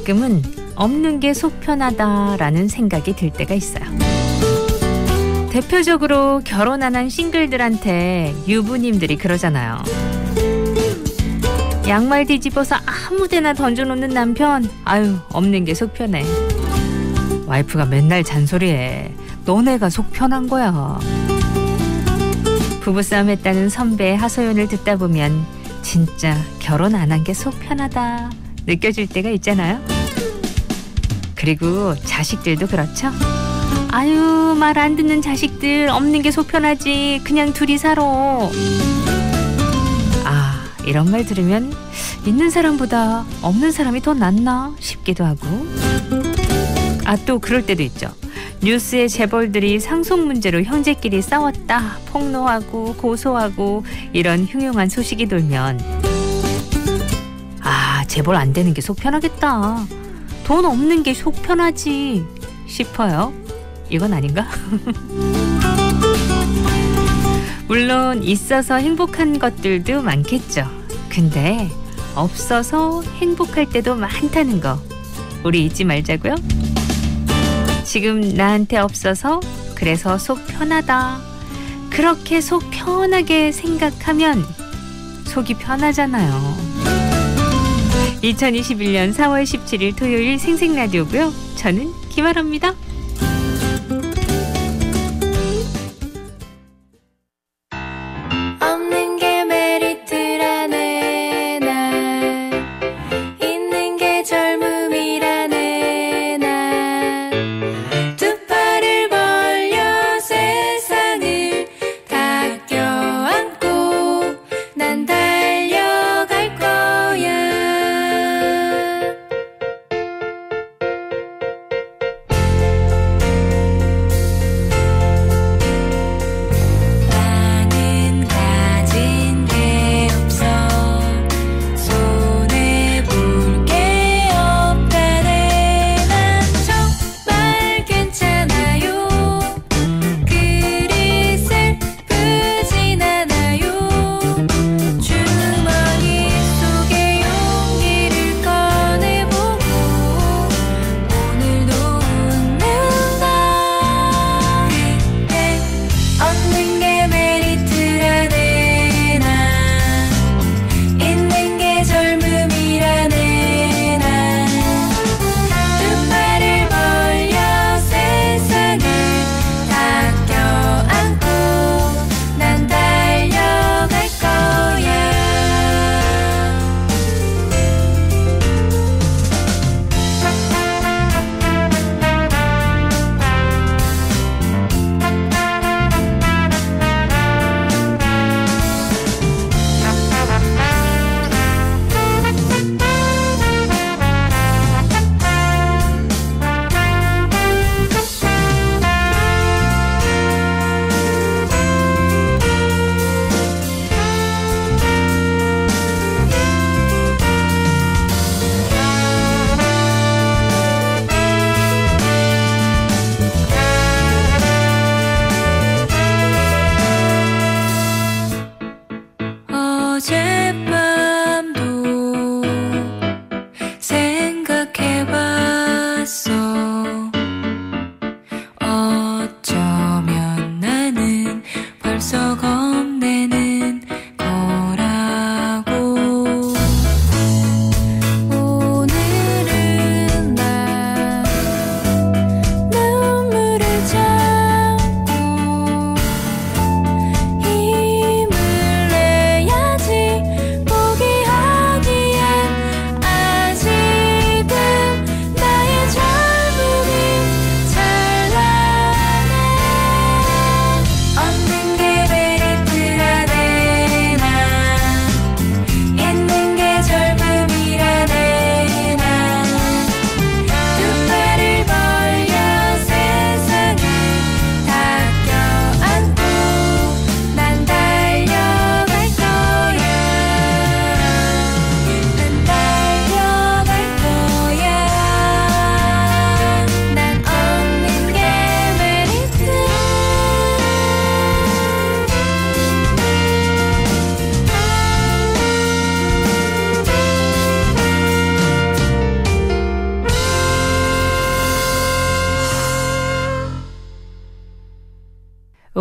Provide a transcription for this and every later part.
가끔은 없는 게 속 편하다라는 생각이 들 때가 있어요. 대표적으로 결혼 안 한 싱글들한테 유부님들이 그러잖아요. 양말 뒤집어서 아무데나 던져놓는 남편, 아유 없는 게 속 편해. 와이프가 맨날 잔소리해. 너네가 속 편한 거야. 부부싸움 했다는 선배의 하소연을 듣다 보면 진짜 결혼 안 한 게 속 편하다 느껴질 때가 있잖아요. 그리고 자식들도 그렇죠. 아유 말 안 듣는 자식들 없는 게 속 편하지 그냥 둘이 살아. 아 이런 말 들으면 있는 사람보다 없는 사람이 더 낫나 싶기도 하고. 아 또 그럴 때도 있죠. 뉴스의 재벌들이 상속 문제로 형제끼리 싸웠다 폭로하고 고소하고 이런 흉흉한 소식이 돌면 아 재벌 안 되는 게 속 편하겠다. 돈 없는 게 속 편하지 싶어요. 이건 아닌가? 물론 있어서 행복한 것들도 많겠죠. 근데 없어서 행복할 때도 많다는 거 우리 잊지 말자고요. 지금 나한테 없어서 그래서 속 편하다. 그렇게 속 편하게 생각하면 속이 편하잖아요. 2021년 4월 17일 토요일 생생라디오고요. 저는 김아라입니다. 없는 게 메리트라네 난 있는 게 젊음이라네 난 두 팔을 벌려 세상을 다 껴안고 난 달려갈 거야.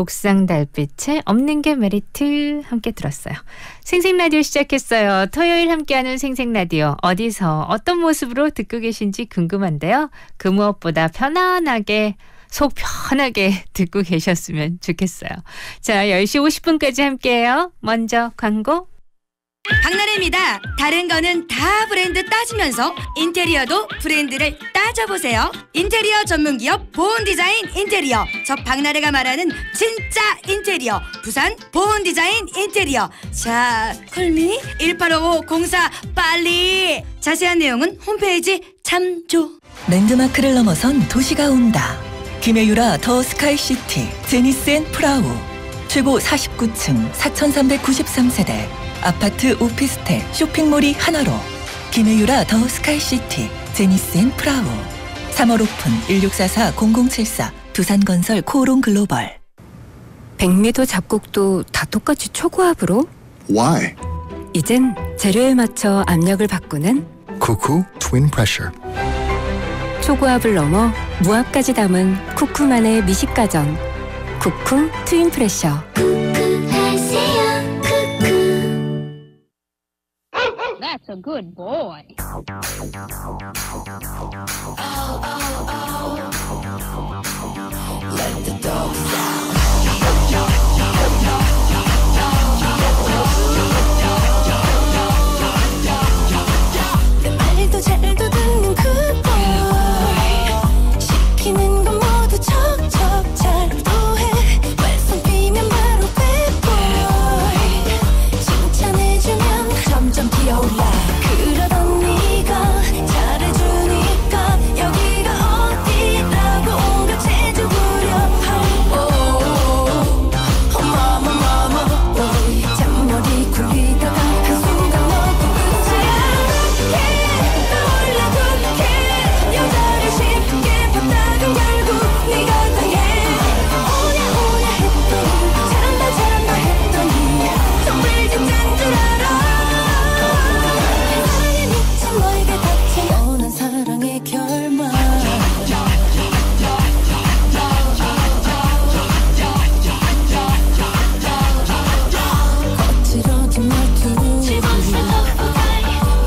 옥상 달빛에 없는 게 메리트 함께 들었어요. 생생라디오 시작했어요. 토요일 함께하는 생생라디오 어디서 어떤 모습으로 듣고 계신지 궁금한데요. 그 무엇보다 편안하게 속 편하게 듣고 계셨으면 좋겠어요. 자, 10시 50분까지 함께해요. 먼저 광고. 박나래입니다. 다른 거는 다 브랜드 따지면서 인테리어도 브랜드를 따져보세요. 인테리어 전문기업 보온디자인 인테리어. 저 박나래가 말하는 진짜 인테리어. 부산 보온디자인 인테리어. 자, 콜미 185504 빨리. 자세한 내용은 홈페이지 참조. 랜드마크를 넘어선 도시가 온다. 김혜유라 더 스카이시티 제니스앤프라우. 최고 49층 4393세대 아파트 오피스텔 쇼핑몰이 하나로. 김혜유라 더 스카이시티 제니스앤프라우. 3월 오픈 1644-0074 두산건설 코오롱 글로벌. 백미도 잡곡도 다 똑같이 초고압으로? Why? 이젠 재료에 맞춰 압력을 바꾸는 쿠쿠 트윈 프레셔. 초고압을 넘어 무압까지 담은 쿠쿠만의 미식가전. 쿠쿠 트윈 프레셔. That's a good boy. Let the dogs out. 그 말도 잘도 듣는 그 boy. 시키는 건 모두 척척 잘도 해. 말썽 피면 바로 bad boy. 칭찬해주면 점점 피어올라. 그러던 네가 잘해주니까 여기가 어디라고 온갖 재주 부려. 마마 마마 boy. 잔머리 굴리다가 한순간 너도 끝이 않게 떠올라둘게. 여자를 쉽게 봤다간 결국 네가 당해. 오냐 오냐 했더니 잘한다 했더니 정말 진짠 줄 알아. 사랑에 미친 너에게 닥친 뻔한 사랑의 결말. 거칠어진 말투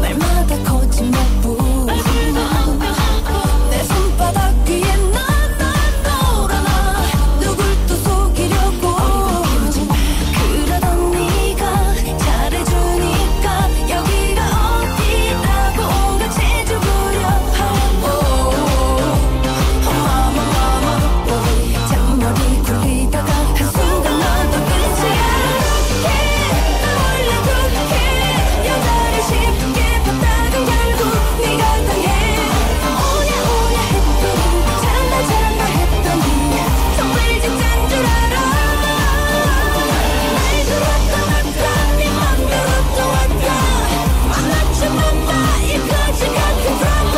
말마다 거짓말뿐. 내 손바닥 위에 난 놀아나 누굴 또 속이려고. 그러던 네가 잘해주니까 여기가 어디라고 온갖 재주 부려. 마마 boy. 잔머리 굴리다가 한순간 너도 끝이 않게 떠올려둘게. 여자를 쉽게 봤다간 결국 네가 당해. 오냐 오냐 했더니 잘한다 했더니 정말 진짠 줄 알아. 날 들었다 놨다 네 맘대로 또 왔다. 만나지 맘마 이까지 같은 드라마.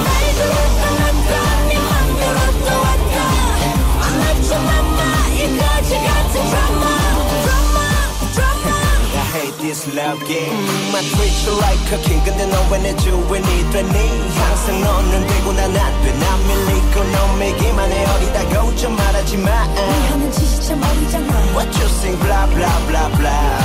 날 들었다 놨다 네 맘대로 또 왔다. 만나지 맘마 이까지 같은 드라마. I hate this love game. I treat you like a king. 근데 넌 왜 내 주인이 되니? 항상 너는 되고 난 안 돼. 난 밀리고 넌 밀기만 해. 어리다고 좀 말하지 마. 네 하는 짓이 참 어리잖아. What you sing blah blah blah blah.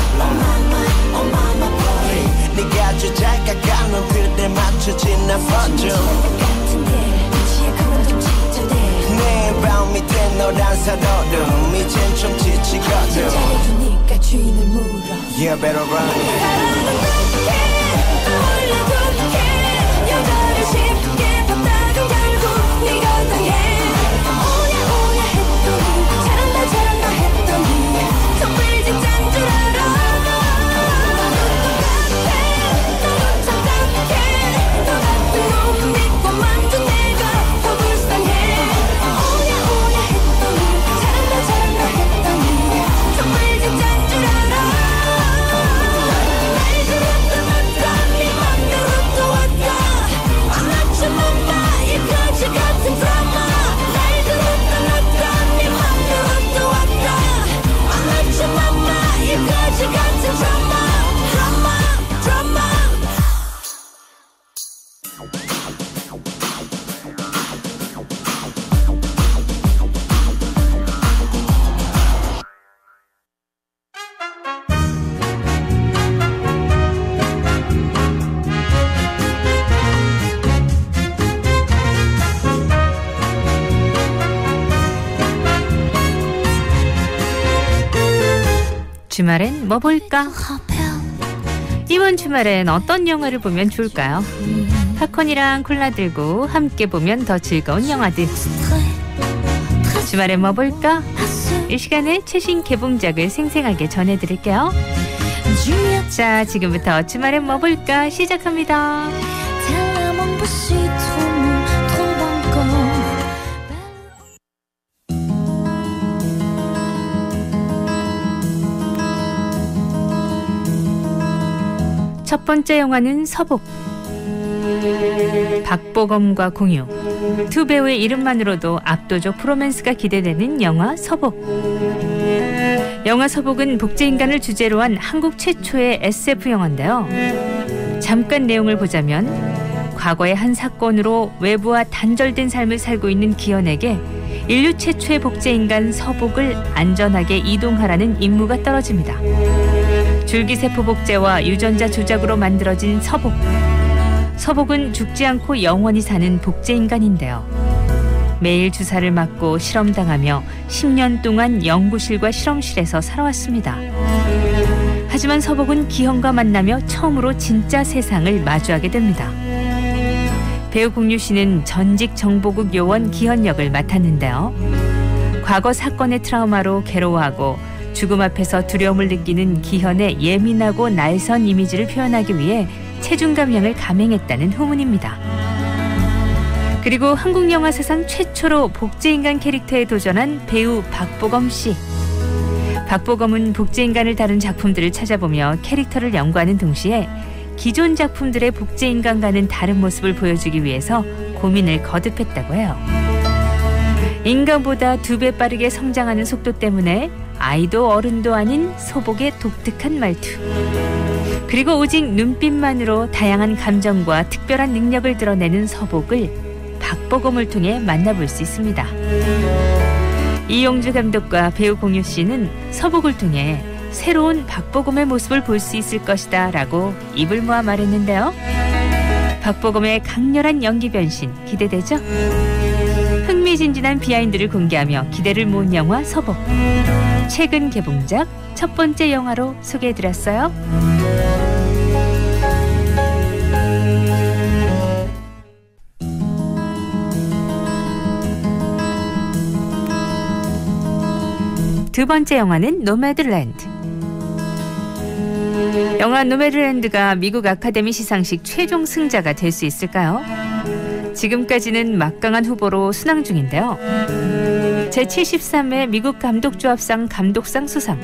Oh mama boy. 네가 주작가가 놈들에 맞추지 난 퍼져. 같은데 미치에 그만 좀 진짜돼. 내 방 밑에 노란 살얼음 이젠 좀 지치거든. 잘해주니까 주인을 물어. You better run. 떠올려둘게. 여자를 쉽게 봤다간 결국 네가 당해. 오냐 오냐 했더니 잘한다 했더니 정말 진짠 줄 알아. 나도 착각해. 너 같은 놈 믿고 만든 내가 더 불쌍해. 오냐 오냐 했더니 잘한다 했더니 정말 진짠 줄 알아. 주말엔 뭐 볼까? 이번 주말엔 어떤 영화를 보면 좋을까요? 팝콘이랑 콜라 들고 함께 보면 더 즐거운 영화들. 주말엔 뭐 볼까? 이 시간에 최신 개봉작을 생생하게 전해드릴게요. 자, 지금부터 주말엔 뭐 볼까 시작합니다. 첫 번째 영화는 서복. 박보검과 공유. 두 배우의 이름만으로도 압도적 프로맨스가 기대되는 영화 서복. 영화 서복은 복제인간을 주제로 한 한국 최초의 SF 영화인데요. 잠깐 내용을 보자면 과거의 한 사건으로 외부와 단절된 삶을 살고 있는 기현에게 인류 최초의 복제인간 서복을 안전하게 이동하라는 임무가 떨어집니다. 줄기세포 복제와 유전자 조작으로 만들어진 서복. 서복은 죽지 않고 영원히 사는 복제인간인데요. 매일 주사를 맞고 실험당하며 10년 동안 연구실과 실험실에서 살아왔습니다. 하지만 서복은 기현과 만나며 처음으로 진짜 세상을 마주하게 됩니다. 배우 공유 씨는 전직 정보국 요원 기현 역을 맡았는데요. 과거 사건의 트라우마로 괴로워하고 죽음 앞에서 두려움을 느끼는 기현의 예민하고 날선 이미지를 표현하기 위해 체중 감량을 감행했다는 후문입니다. 그리고 한국 영화 사상 최초로 복제인간 캐릭터에 도전한 배우 박보검 씨. 박보검은 복제인간을 다룬 작품들을 찾아보며 캐릭터를 연구하는 동시에 기존 작품들의 복제인간과는 다른 모습을 보여주기 위해서 고민을 거듭했다고 해요. 인간보다 2배 빠르게 성장하는 속도 때문에 아이도 어른도 아닌 서복의 독특한 말투. 그리고 오직 눈빛만으로 다양한 감정과 특별한 능력을 드러내는 서복을 박보검을 통해 만나볼 수 있습니다. 이용주 감독과 배우 공유 씨는 서복을 통해 새로운 박보검의 모습을 볼 수 있을 것이다 라고 입을 모아 말했는데요. 박보검의 강렬한 연기 변신 기대되죠? 흥미진진한 비하인드를 공개하며 기대를 모은 영화 서복. 최근 개봉작 첫 번째 영화로 소개해드렸어요. 두 번째 영화는 노매드랜드. 영화 노매드랜드가 미국 아카데미 시상식 최종 승자가 될 수 있을까요? 지금까지는 막강한 후보로 순항 중인데요. 제73회 미국 감독조합상 감독상 수상,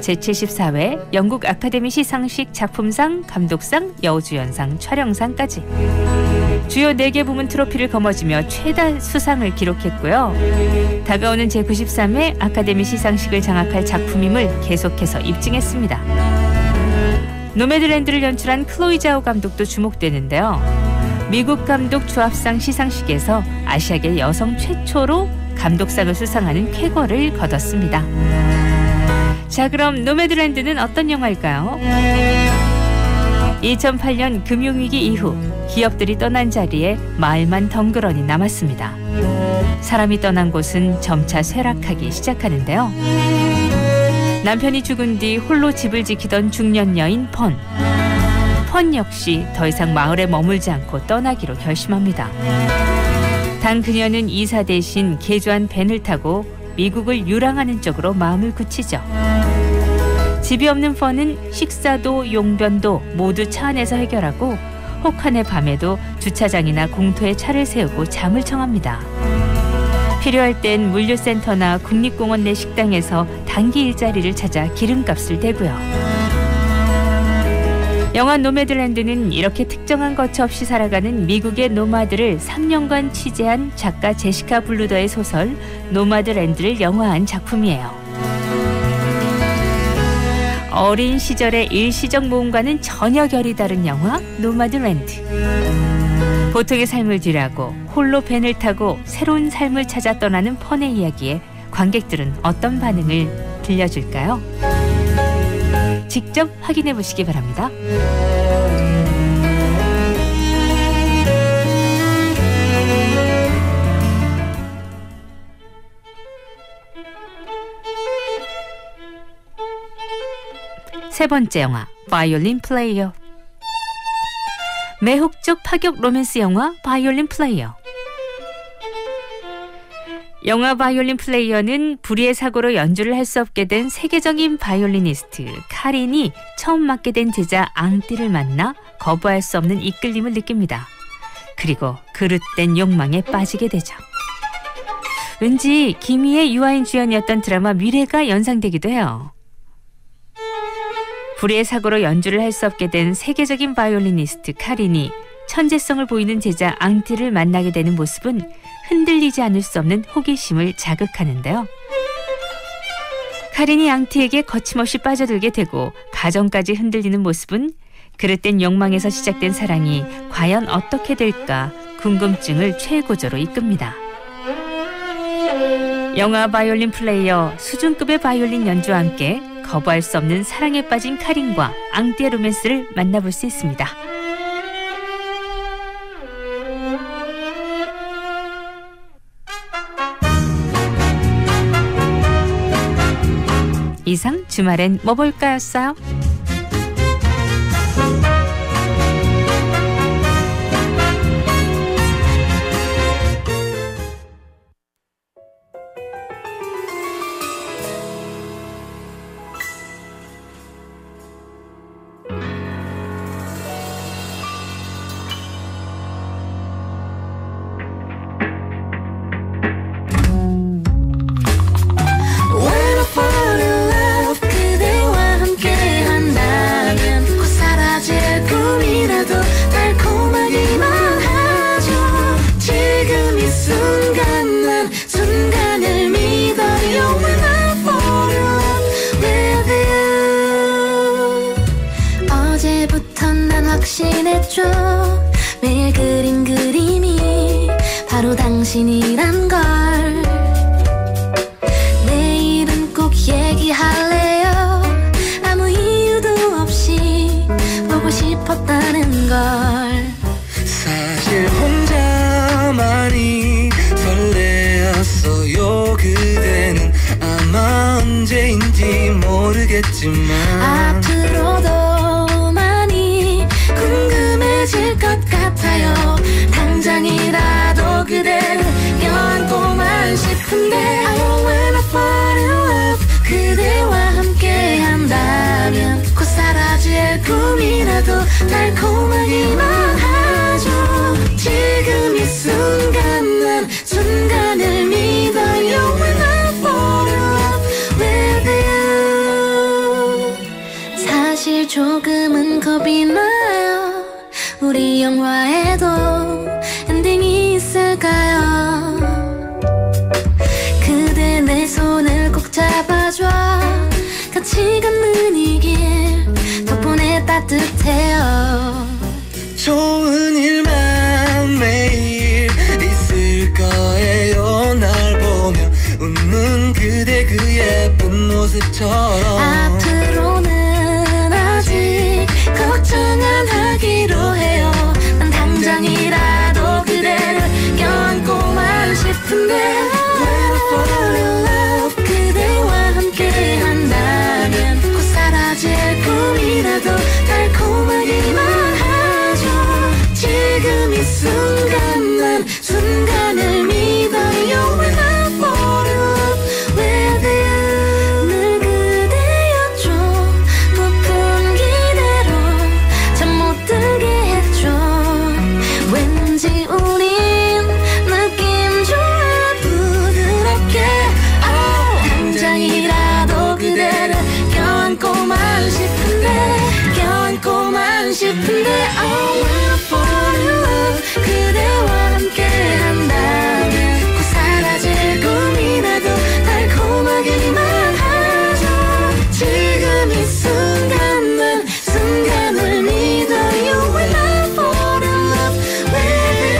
제74회 영국 아카데미 시상식 작품상, 감독상, 여우주연상, 촬영상까지 주요 4개 부문 트로피를 거머쥐며 최다 수상을 기록했고요. 다가오는 제93회 아카데미 시상식을 장악할 작품임을 계속해서 입증했습니다. 노매드랜드를 연출한 클로이 자오 감독도 주목되는데요. 미국 감독 조합상 시상식에서 아시아계 여성 최초로 감독상을 수상하는 쾌거를 거뒀습니다. 자, 그럼 노매드랜드는 어떤 영화일까요? 2008년 금융위기 이후 기업들이 떠난 자리에 마을만 덩그러니 남았습니다. 사람이 떠난 곳은 점차 쇠락하기 시작하는데요. 남편이 죽은 뒤 홀로 집을 지키던 중년 여인 펀 역시 더 이상 마을에 머물지 않고 떠나기로 결심합니다. 단 그녀는 이사 대신 개조한 밴을 타고 미국을 유랑하는 쪽으로 마음을 굳히죠. 집이 없는 펀은 식사도 용변도 모두 차 안에서 해결하고 혹한의 밤에도 주차장이나 공터에 차를 세우고 잠을 청합니다. 필요할 땐 물류센터나 국립공원 내 식당에서 단기 일자리를 찾아 기름값을 대고요. 영화 노매드랜드는 이렇게 특정한 거처 없이 살아가는 미국의 노마드를 3년간 취재한 작가 제시카 블루더의 소설 노마드랜드를 영화한 작품이에요. 어린 시절의 일시적 모험과는 전혀 결이 다른 영화 노마드랜드. 보통의 삶을 뒤라고 홀로 밴을 타고 새로운 삶을 찾아 떠나는 펀의 이야기에 관객들은 어떤 반응을 들려줄까요? 직접 확인해 보시기 바랍니다. 세 번째 영화 바이올린 플레이어. 매혹적 파격 로맨스 영화 바이올린 플레이어. 영화 바이올린 플레이어는 불의의 사고로 연주를 할 수 없게 된 세계적인 바이올리니스트 카린이 처음 맡게 된 제자 앙띠를 만나 거부할 수 없는 이끌림을 느낍니다. 그리고 그릇된 욕망에 빠지게 되죠. 왠지 김희애, 유아인 주연이었던 드라마 미래가 연상되기도 해요. 불의의 사고로 연주를 할 수 없게 된 세계적인 바이올리니스트 카린이 천재성을 보이는 제자 앙띠를 만나게 되는 모습은 흔들리지 않을 수 없는 호기심을 자극하는데요. 카린이 앙띠에게 거침없이 빠져들게 되고 가정까지 흔들리는 모습은 그릇된 욕망에서 시작된 사랑이 과연 어떻게 될까 궁금증을 최고조로 이끕니다. 영화 바이올린 플레이어, 수준급의 바이올린 연주와 함께 거부할 수 없는 사랑에 빠진 카린과 앙띠의 로맨스를 만나볼 수 있습니다. 이상 주말엔 뭐 볼까였어요? 확신했죠. 매일 그린 그림이 바로 당신이란 걸. 내일은 꼭 얘기할래요. 아무 이유도 없이 보고 싶었다는 걸. 사실 혼자만이 설레었어요. 그대는 아마 언제인지 모르겠지만 앞으로도 궁금해질 것 같아요. 당장이라도 그대를 껴안고만 싶은데 I wanna fall in love. 그대와 함께 한다면 곧 사라질 꿈이라도 달콤하기만 하죠. 지금 이 순간 난 순간을 믿어요. When I fall in love with you. 사실 조금은 겁이 나요. 우리 영화에도 엔딩이 있을까요? 그대 내 손을 꼭 잡아줘. 같이 걷는 이 길 덕분에 따뜻해요. 좋은 일만 매일 있을 거예요. 날 보며 웃는 그대 그 예쁜 모습처럼 앞으로는 아직 걱정 안 하기로 해요. 난 당장이라도 그대를 껴안고만 싶은데 When I fall in love. 그대와 함께 한다면 곧 사라질 꿈이라도 달콤하기만 하죠. 지금 이 순간 난 순간을 믿어요. When I fall in love with you. 늘 그대였죠. 부푼 기대로 잠 못 들게 했죠. 왠지 우린 느낌 좋아 부드럽게 당장이라도 그대를 껴안고만 싶은데 껴안고만 싶은데 Oh when I fall in love. 그대와 함께 한다면 곧 사라질 꿈이라도 달콤하기만 하죠. 지금 이 순간 난 순간을 믿어요. When I fall in love with you.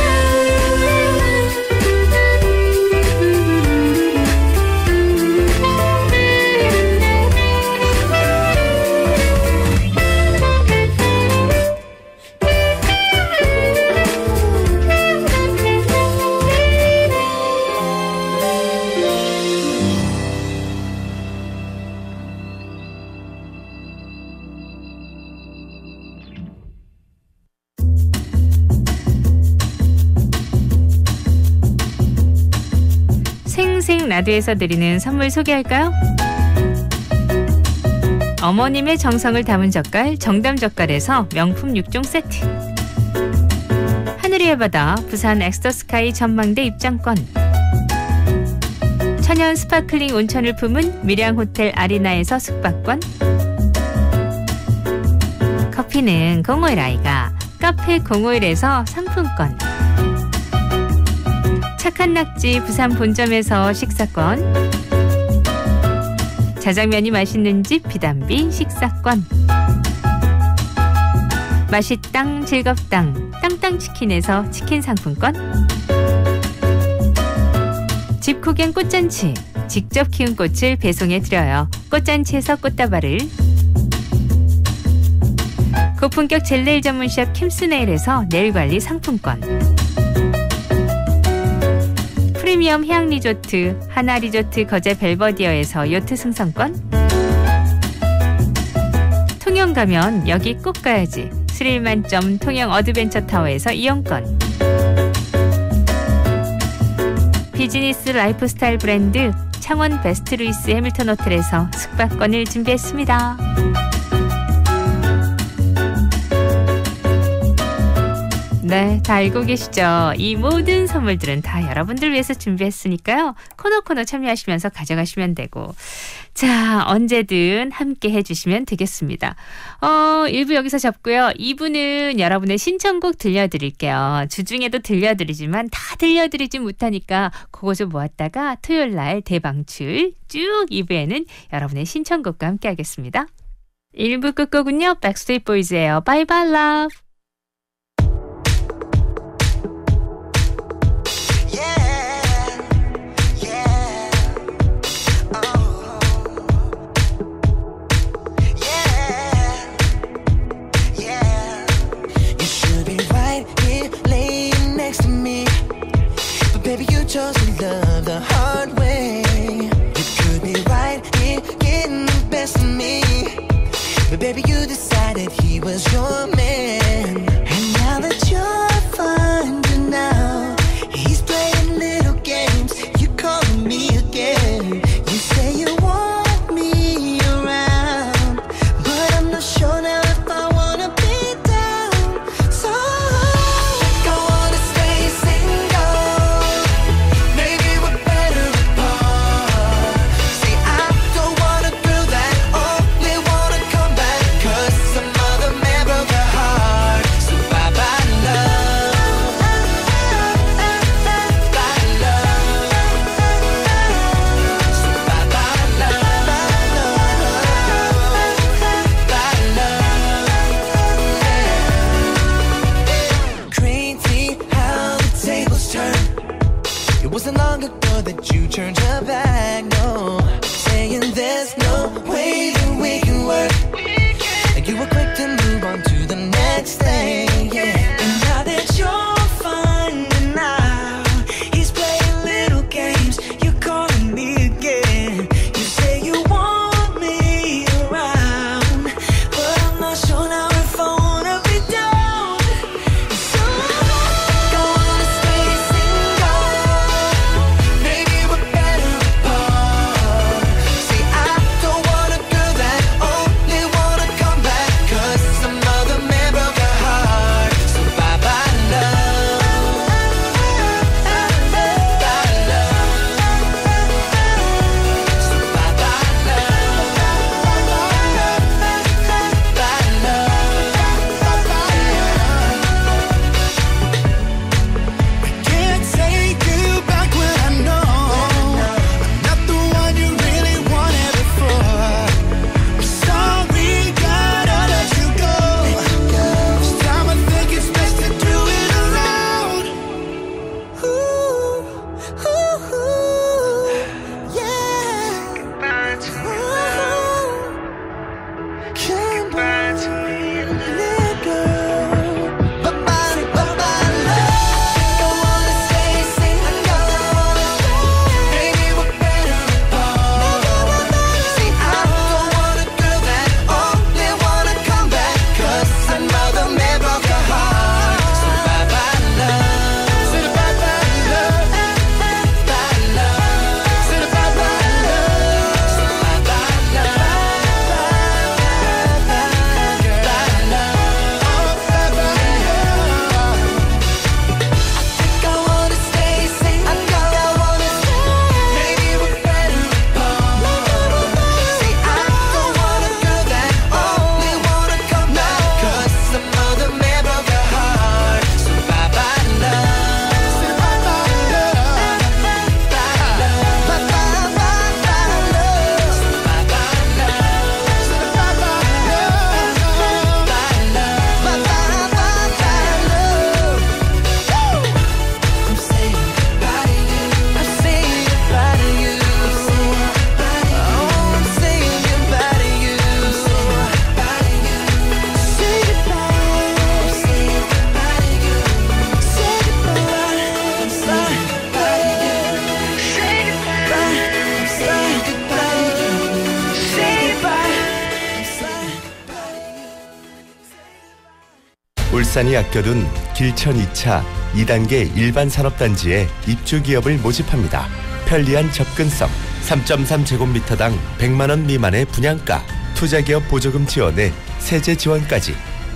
라디오에서 드리는 선물 소개할까요? 어머님의 정성을 담은 젓갈 정담젓갈에서 명품 6종 세트, 하늘의 바다 부산 엑스터스카이 전망대 입장권, 천연 스파클링 온천을 품은 밀양호텔 아리나에서 숙박권, 커피는 051아이가 카페 051에서 상품권, 착한 낙지 부산 본점에서 식사권, 자장면이 맛있는 집 비단비 식사권, 맛있당 즐겁당 땅땅치킨에서 치킨 상품권, 집코갱 꽃잔치 직접 키운 꽃을 배송해드려요. 꽃잔치에서 꽃다발을, 고품격 젤네일 전문샵 킴스네일에서 네일관리 상품권, 프리미엄 해양 리조트 하나 리조트 거제 벨버디어에서 요트 승선권, 통영 가면 여기 꼭 가야지 스릴 만점 통영 어드벤처 타워에서 이용권, 비즈니스 라이프스타일 브랜드 창원 베스트 루이스 해밀턴 호텔에서 숙박권을 준비했습니다. 네, 다 알고 계시죠? 이 모든 선물들은 다 여러분들 위해서 준비했으니까요. 코너 참여하시면서 가져가시면 되고, 자, 언제든 함께 해주시면 되겠습니다. 1부 여기서 접고요. 2부는 여러분의 신청곡 들려드릴게요. 주중에도 들려드리지만 다 들려드리지 못하니까 그거 좀 모았다가 토요일 날 대방출 쭉 2부에는 여러분의 신청곡과 함께 하겠습니다. 1부 끝곡은요, 백스트리트 보이즈예요. Bye Bye Love. Chose to love the hard way. You could be right here getting the best of me, but baby you decided he was your man. And now that you're finding now he's playing little games, you calling me again. You say you want me around, but I'm not sure now if I wanna be down. So I wanna stay single. 울산이 아껴둔 길천 2차 2단계 일반 산업단지에 입주기업을 모집합니다. 편리한 접근성, 3.3제곱미터당 100만 원 미만의 분양가, 투자기업 보조금 지원에 세제 지원까지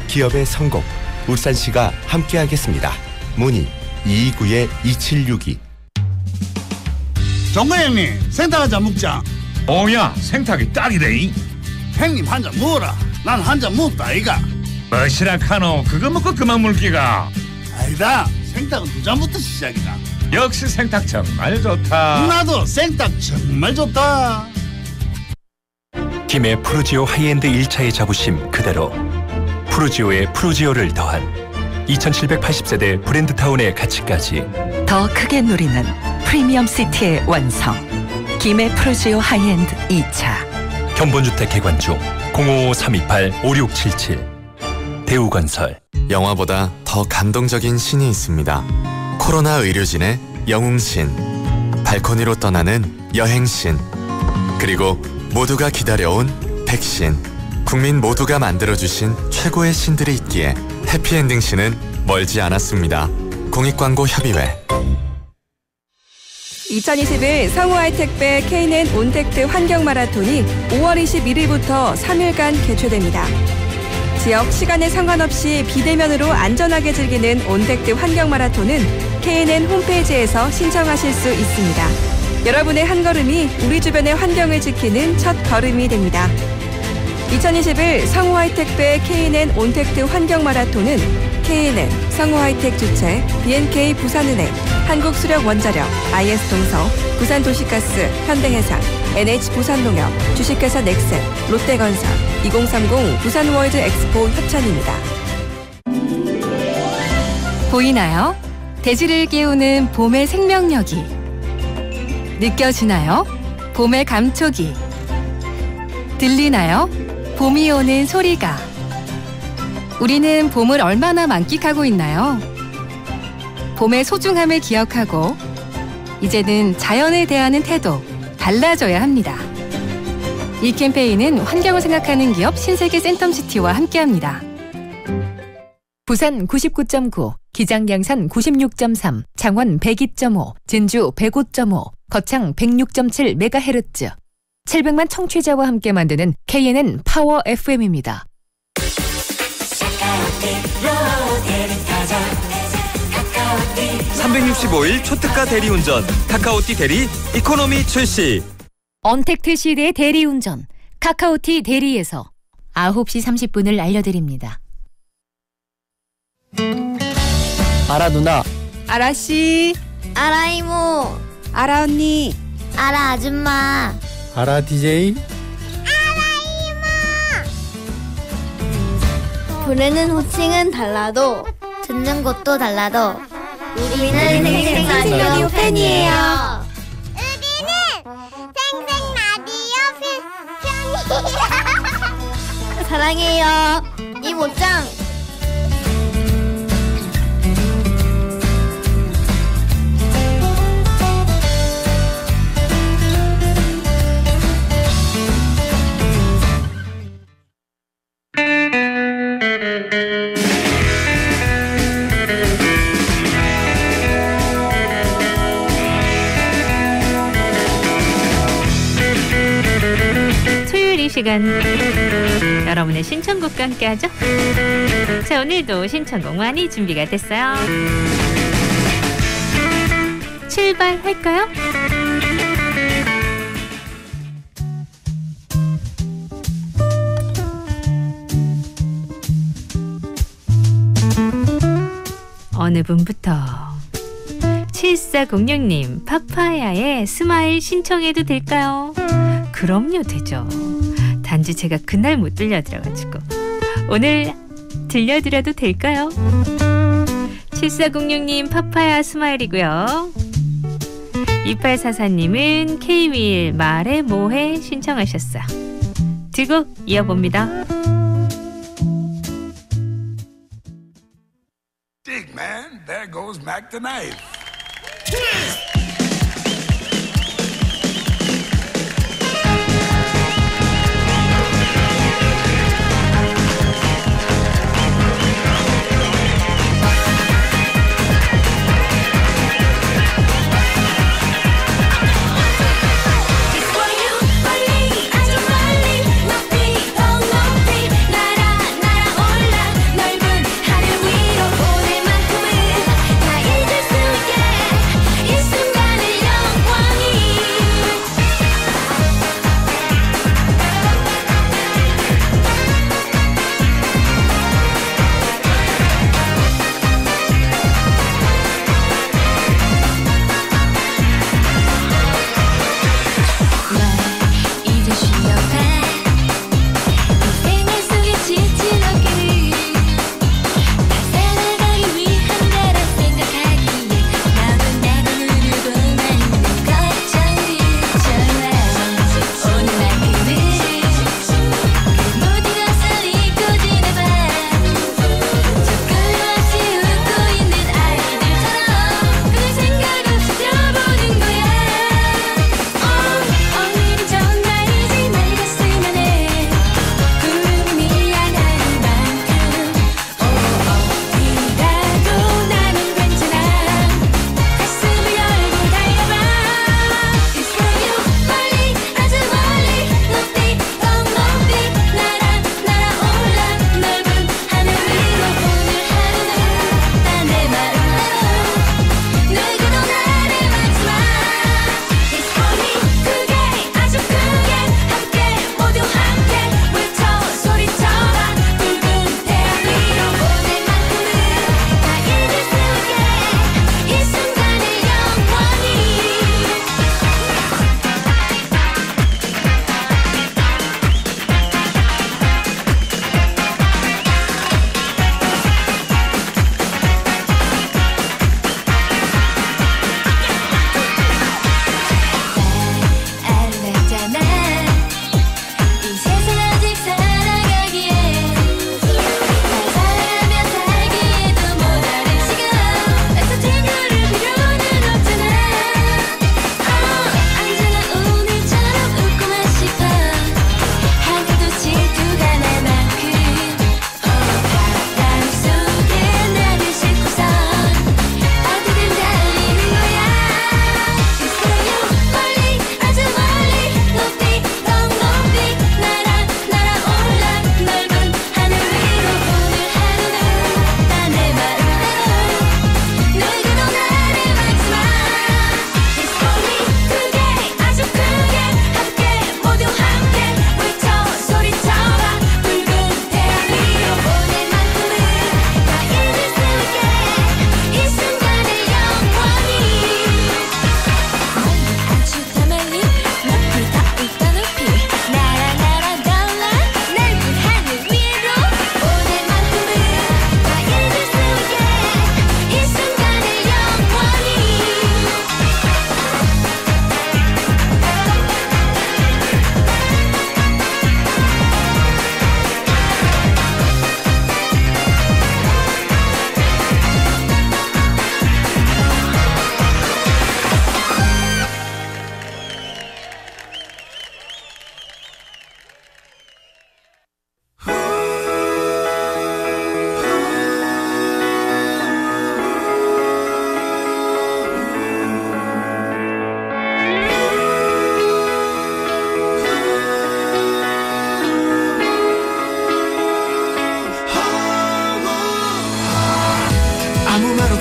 기업의 성공, 울산시가 함께하겠습니다. 문의 229-2762. 정근 형님, 생닭 한잔 먹자. 오야, 생닭이 딱이래. 형님 한 잔 먹어라. 난 한 잔 먹다 이가. 뭐시라 카노, 그거 먹고 그만 물기가. 아니다, 생닭은 두 잔부터 시작이다. 역시 생닭 정말 좋다. 나도 생닭 정말 좋다. 김해 푸르지오 하이엔드 1차의 자부심 그대로, 푸르지오의 푸르지오를 더한 2780세대 브랜드타운의 가치까지 더 크게 누리는 프리미엄 시티의 완성. 김해 푸르지오 하이엔드 2차. 견본주택 개관 중 055-328-5677. 대우건설. 영화보다 더 감동적인 신이 있습니다. 코로나 의료진의 영웅신, 발코니로 떠나는 여행신, 그리고 모두가 기다려온 백신. 국민 모두가 만들어주신 최고의 신들이 있기에 해피엔딩 신은 멀지 않았습니다. 공익광고협의회. 2021 성우하이택배 K&N 온택트 환경마라톤이 5월 21일부터 3일간 개최됩니다. 지역 시간에 상관없이 비대면으로 안전하게 즐기는 온택트 환경마라톤은 K&N 홈페이지에서 신청하실 수 있습니다. 여러분의 한 걸음이 우리 주변의 환경을 지키는 첫 걸음이 됩니다. 2021 성우하이택배 K&N 온택트 환경마라톤은 K&N, 성우하이텍 주최, B&K 부산은행, 한국수력원자력, IS동서, 부산도시가스, 현대해상, NH부산농협, 주식회사 넥센, 롯데건설, 2030 부산월드 엑스포 협찬입니다. 보이나요? 대지를 깨우는 봄의 생명력이. 느껴지나요? 봄의 감촉이. 들리나요? 봄이 오는 소리가. 우리는 봄을 얼마나 만끽하고 있나요? 봄의 소중함을 기억하고 이제는 자연에 대하는 태도 달라져야 합니다. 이 캠페인은 환경을 생각하는 기업 신세계 센텀시티와 함께합니다. 부산 99.9, 기장양산 96.3, 창원 102.5, 진주 105.5, 거창 106.7MHz. 700만 청취자와 함께 만드는 K&N 파워 FM입니다. 365일 초특가 대리운전 카카오티 대리 이코노미 출시. 언택트 시대의 대리운전 카카오티 대리에서 9시 30분을 알려드립니다. 아라 누나, 아라 씨, 아라 이모, 아라 언니, 아라 아줌마, 아라 DJ, 부르는 호칭은 달라도 듣는 곳도 달라도 우리는 생생라디오 팬이에요. 우리는 생생라디오 팬이에요. 사랑해요, 이모짱. 시간 여러분의 신청곡과 함께하죠. 자, 오늘도 신청곡 많이 준비가 됐어요. 출발할까요? 어느 분부터 7406님 파파야의 스마일 신청해도 될까요? 그럼요, 되죠. 단지 제가 그날 못 들려드려가지고 오늘 들려드려도 될까요? 7406님 파파야 스마일이고요. 2844님은 K-윌 말해 뭐해 신청하셨어요. 두 곡 이어봅니다. Dig, man. There goes Mac the knife.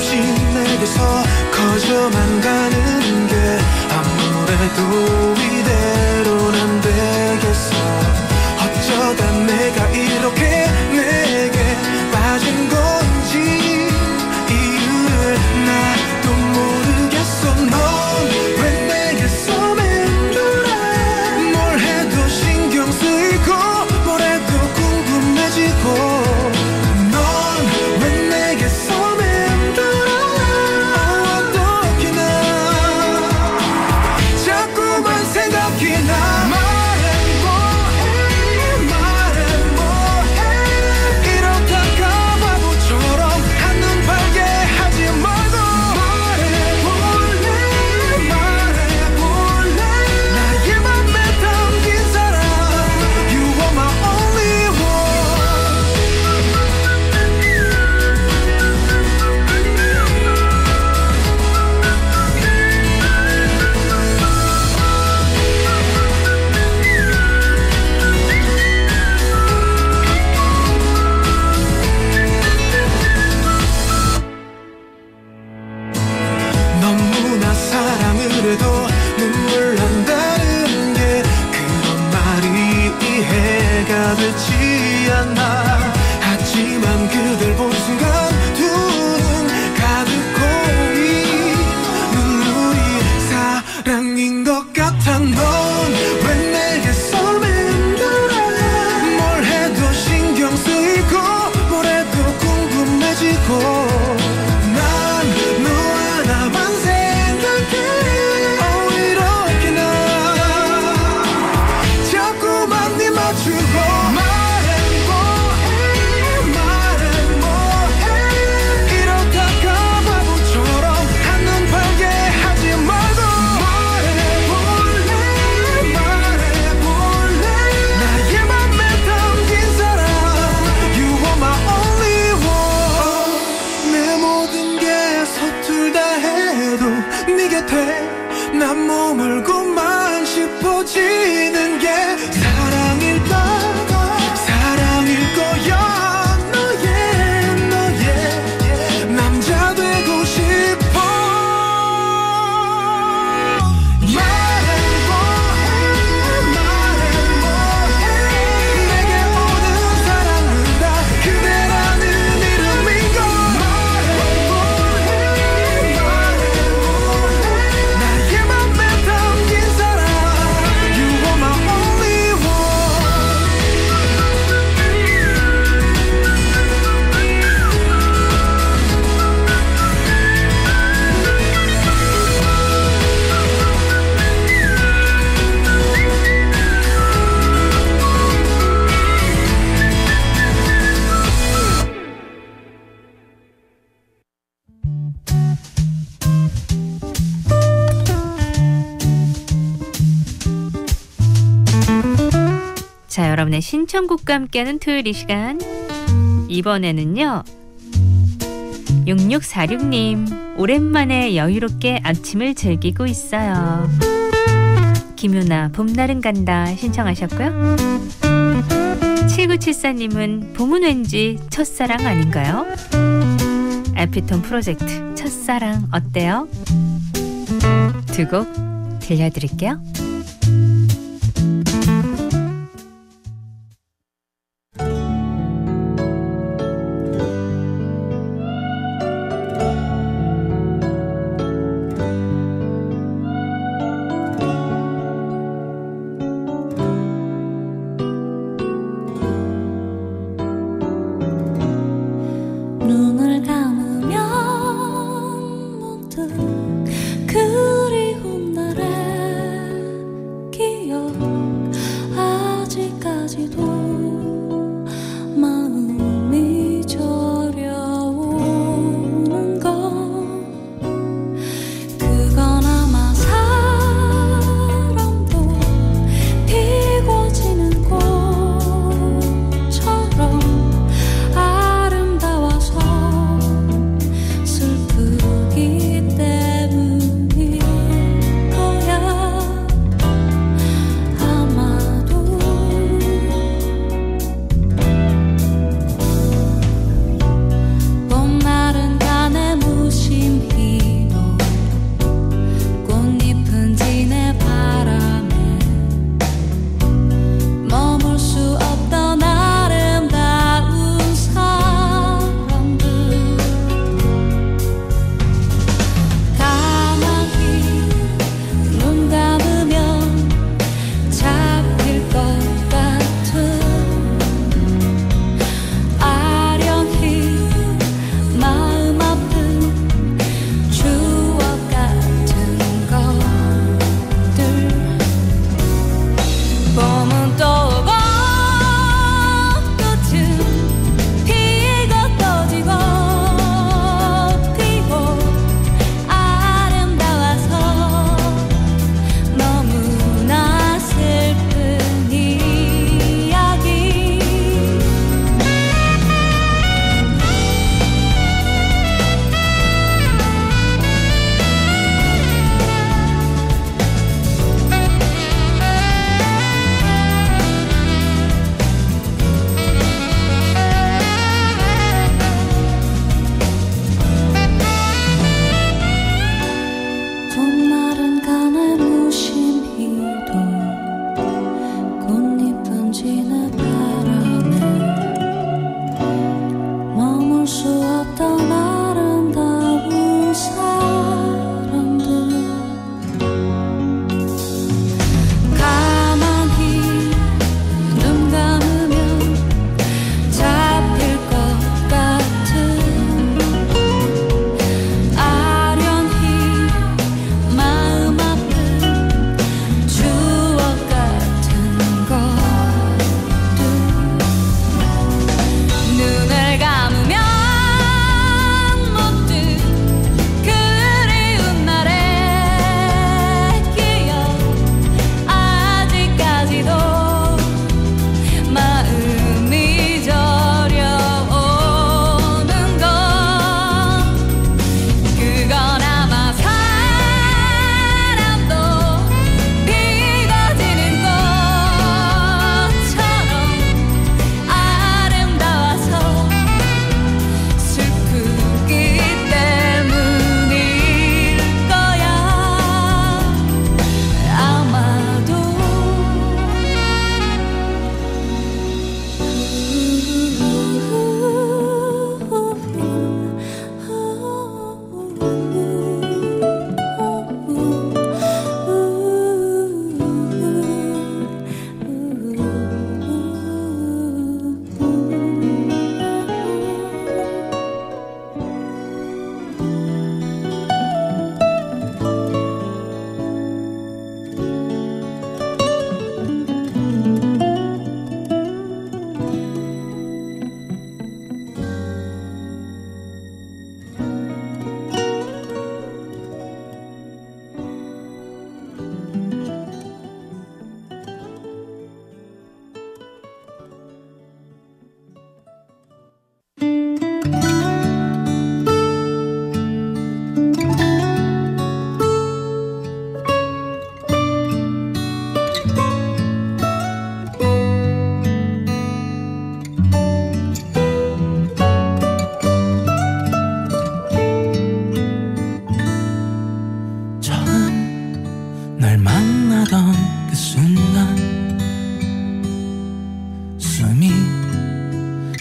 없이 내게서 커져만 가는 게 아무래도 이대로는 안 되겠어. 어쩌다 내가 이렇게 내게 빠진 건지 이유를 나도 모르겠어. 넌 왜 내게서 맴돌아. 뭘 해도 신경 쓰이고 뭘 해도 궁금해지고. 난 머물고만 싶어지는 게 사랑일까 사랑일 거야. 너의 남자 되고 싶어. 말해 뭐해 내게 오는 사랑은 다 그대라는 이름인걸. 말해 뭐해 나의 맘에 담긴 사랑 You are my only 자, 여러분의 신청곡과 함께하는 토요일 이 시간. 이번에는요 6646님 오랜만에 여유롭게 아침을 즐기고 있어요. 김유나 봄날은 간다 신청하셨고요. 7974님은 봄은 왠지 첫사랑 아닌가요? 에피톤 프로젝트 첫사랑 어때요? 두 곡 들려드릴게요. 눈을 감으면 문득 그리운 날에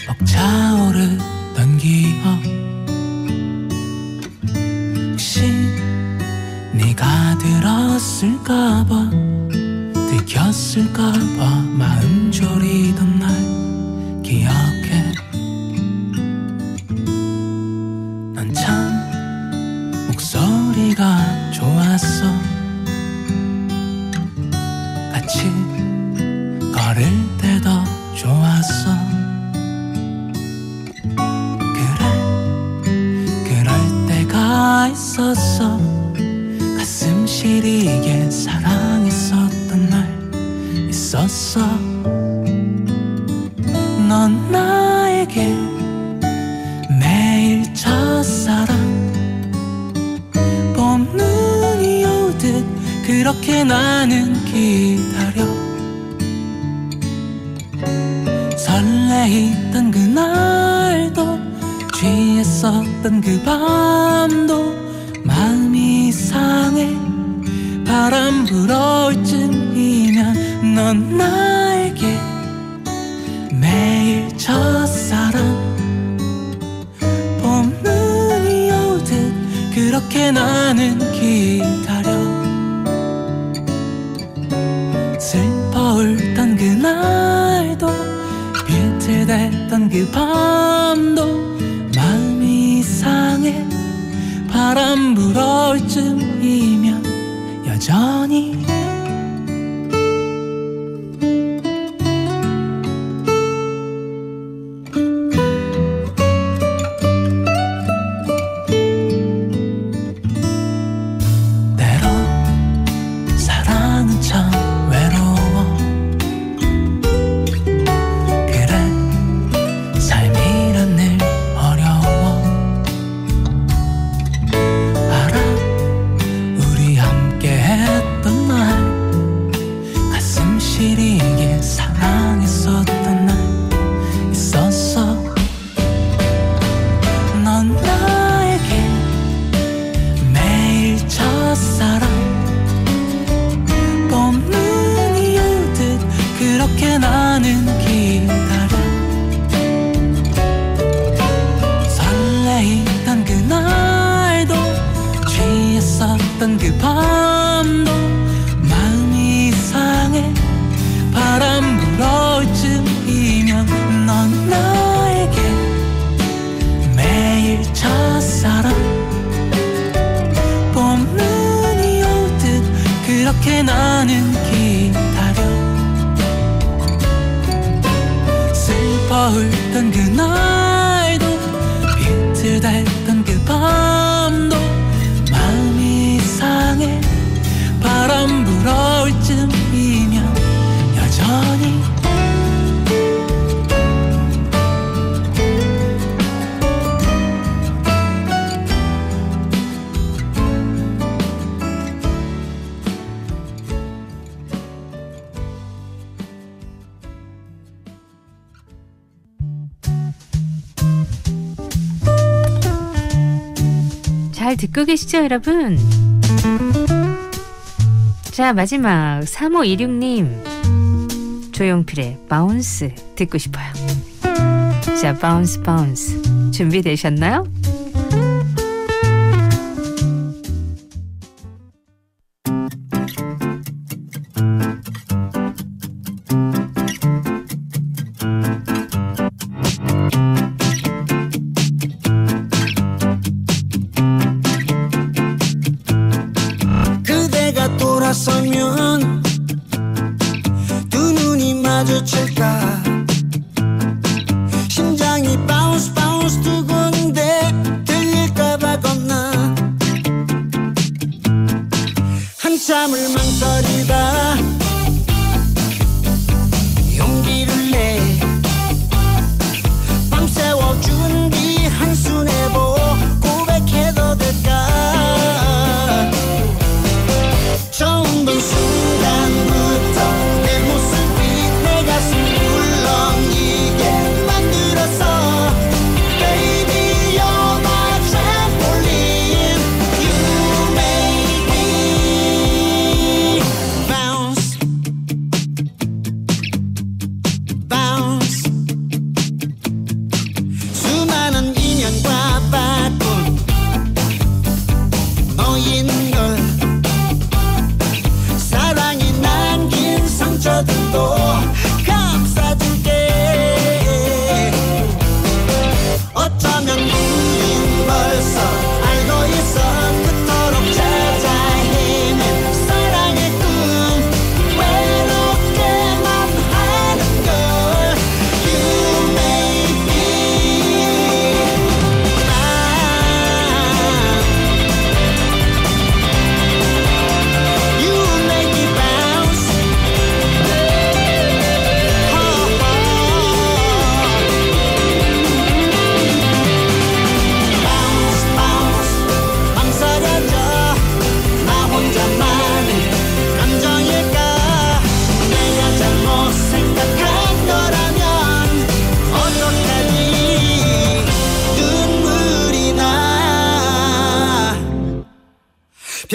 벅차오르던 기억 혹시 네가 들었을까봐 들켰을까봐 마음 졸이던 날 기억해. 넌 참 목소리가 좋았어. 같이 걸을 때도 좋았어. 그럴 때가 있었어. 가슴 시리게 사랑했었던 날 있었어. 넌 나에게 매일 첫사랑 봄눈이 오듯 그렇게 나는 기다려. 설레이던 그날도 취했었던 그 밤도 마음이 상해. 바람 불어올 쯤이면 넌 나에게 매일 첫사랑 봄눈이 오듯 그렇게 나는 기다려. 슬퍼 울던 그날도 비틀댔던 그 밤도 마음이 상해. 바람 불어올 쯤이면 여전히 때로 사랑은 참 외로워. 그래 삶이란 늘 어려워. 알아 우리 함께 했던 날 가슴 시리게 사랑했었던 날 있었어. 넌 나에게 매일 첫사랑 봄눈이 오듯 그렇게 나는 기다려. 설레이던 그날도 취했었던 그 밤도 마음이 상해. 바람 불어올 쯤이면 넌 나에게 매일 첫사랑 봄눈이 오듯 그렇게 나는 기다려. 슬퍼 울던 그날도 비틀댔던 그 밤도 마음이 상해. 바람 불어올 쯤이면 여전히 잘 듣고 계시죠, 여러분? 자, 마지막 3526님 조용필의 바운스 듣고 싶어요. 자, 바운스 바운스 준비되셨나요? 돌아서면 두 눈이 마주칠까. 심장이 바운스 바운스 두근데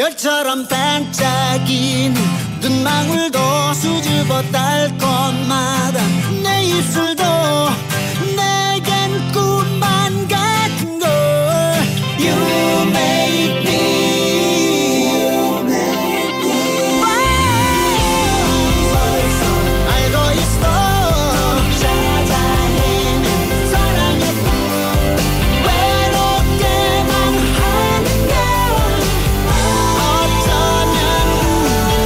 별처럼 반짝이는 눈망울도 수줍어 달콤하다 내 입술도 내겐 꿈만 같은 걸 You make me 알고 있어 찾아내는 사랑의 꿈 외롭게만 하는 게 어쩌면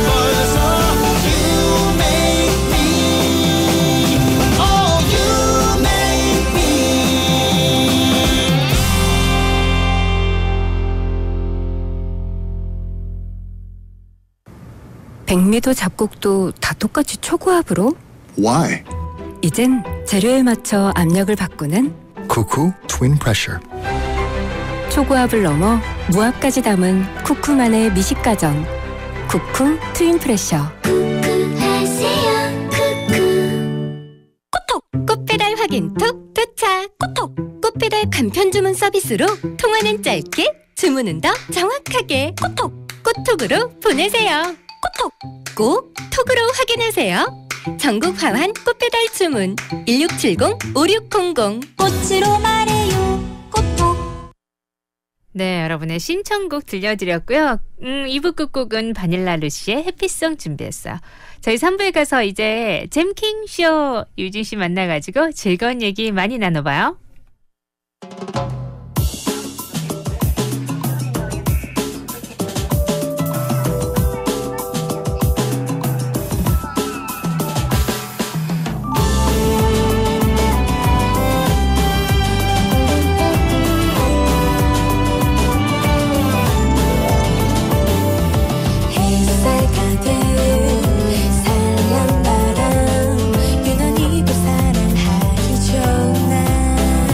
벌써 You make me Oh you make me 백미도 잡곡도 다 똑같이 초고압으로? Why? 이젠 재료에 맞춰 압력을 바꾸는 Cuckoo Twin Pressure. 초고압을 넘어 무압까지 담은 쿠쿠만의 미식가정 쿠쿠 트윈 프레셔. 코톡 꽃배달 확인 톡 도착. 코톡 꽃배달 간편 주문 서비스로 통화는 짧게 주문은 더 정확하게 코톡 꽃톡으로 보내세요. 코톡 꼭 톡으로 확인하세요. 전국 화환 꽃배달 주문 1670-5600 꽃으로 말해요 꽃톡. 네, 여러분의 신청곡 들려드렸고요. 2부 끝곡은 바닐라 루시의 해피송 준비했어요. 저희 3부에 가서 이제 잼킹쇼 유진 씨 만나가지고 즐거운 얘기 많이 나눠봐요. 햇살 가득 살란 바람 유난히도 사랑하기 좋은 날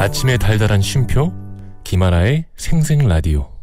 아침의 달달한 쉼표 김하나의 생생라디오.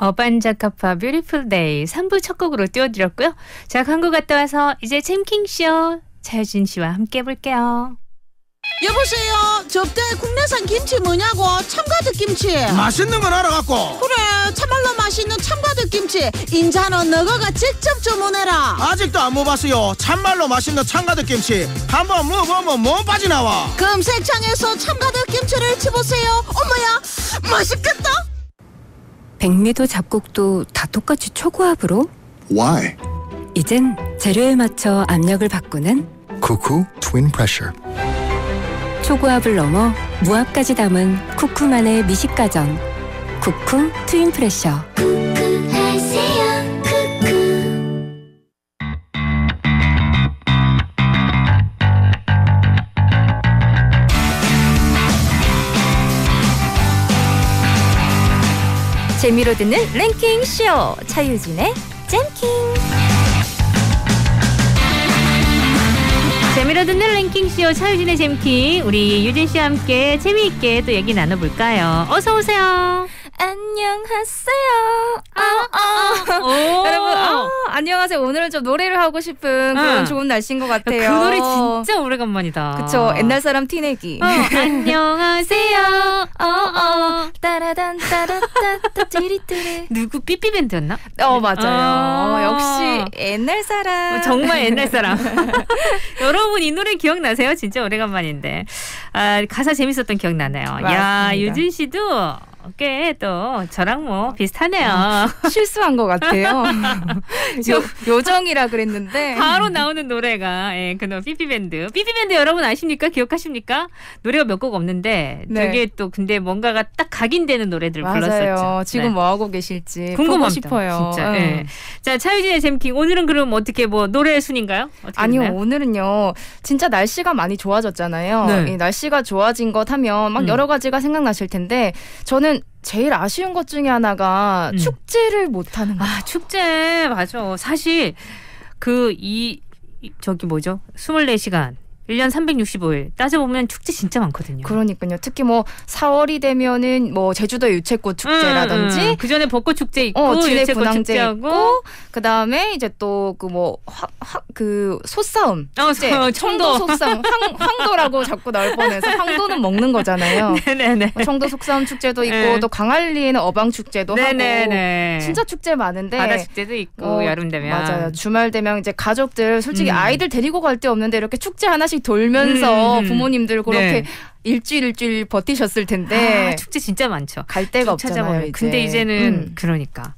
어반자카파 뷰티풀 데이 3부 첫 곡으로 띄워드렸고요. 자, 광고 갔다 와서 이제 잼킹쇼 차유진 씨와 함께 해볼게요. 여보세요. 접대 국내산 김치 뭐냐고. 참가득 김치. 맛있는 걸 알아갖고. 그래, 참말로 맛있는 참가득 김치. 인자는 너가 직접 주문해라. 아직도 안 먹어봤어요. 참말로 맛있는 참가득 김치. 한번 먹어보면 못 빠져나와. 검색창에서 참가득 김치를 치보세요. 어머야, 맛있겠다. 백미도 잡곡도 다 똑같이 초고압으로? Why? 이젠 재료에 맞춰 압력을 바꾸는 Cuckoo Twin Pressure. 초고압을 넘어 무압까지 담은 쿠쿠만의 미식가전 쿠쿠 트윈 프레셔. 재미로 듣는 랭킹쇼 차유진의 잼킹. 재미로 듣는 랭킹쇼 차유진의 잼킹. 우리 유진 씨와 함께 재미있게 또 얘기 나눠볼까요? 어서 오세요. 안녕하세요. 여러분, 안녕하세요. 오늘은 좀 노래를 하고 싶은 그런 좋은 날씨인 것 같아요. 그 노래 진짜 오래간만이다. 그쵸. 옛날 사람 티내기. 안녕하세요. 따라단 따라따따 띠리띠리. 누구 삐삐밴드였나? 맞아요. 역시 옛날 사람. 정말 옛날 사람. 여러분 이 노래 기억나세요? 진짜 오래간만인데. 가사 재밌었던 기억나네요. 맞습니다. 야, 유진 씨도 꽤 또 저랑 뭐 비슷하네요. 실수한 것 같아요. 요정이라 그랬는데 바로 나오는 노래가 그놈 삐삐밴드. 삐삐밴드 여러분 아십니까? 기억하십니까? 노래가 몇 곡 없는데 되게 또 근데 뭔가가 딱 각인되는 노래들 불렀었죠. 지금 뭐 하고 계실지 궁금합니다. 보고 싶어요. 진짜. 자, 차유진의 잼킹 오늘은 그럼 어떻게 뭐 노래 순인가요? 아니요, 됐나요? 오늘은요. 진짜 날씨가 많이 좋아졌잖아요. 네. 이 날씨가 좋아진 것 하면 막 여러 가지가 생각나실 텐데 저는 제일 아쉬운 것 중에 하나가 축제를 못하는 거. 축제 맞아. 사실 저기 뭐죠? 24시간 1년 365일 따져보면 축제 진짜 많거든요. 그러니까요. 특히 뭐 4월이 되면은 뭐 제주도 유채꽃 축제라든지 그 전에 벚꽃 축제 있고 진해 유채꽃 분황제 축제하고 있고 그다음에 이제 또 그 뭐 그 소싸움 축제 청도 속싸움 황도라고 자꾸 나올 뻔해서 황도는 먹는 거잖아요. 네네네. 청도 속싸움 축제도 있고 또 광안리에는 어방 축제도 하고 진짜 축제 많은데 바다 축제도 있고 여름 되면 맞아요. 주말 되면 이제 가족들 솔직히 아이들 데리고 갈 데 없는데 이렇게 축제 하나씩 돌면서 부모님들 그렇게 일주일 버티셨을 텐데 축제 진짜 많죠. 갈 데가 없잖아요. 이제. 근데 이제는 그러니까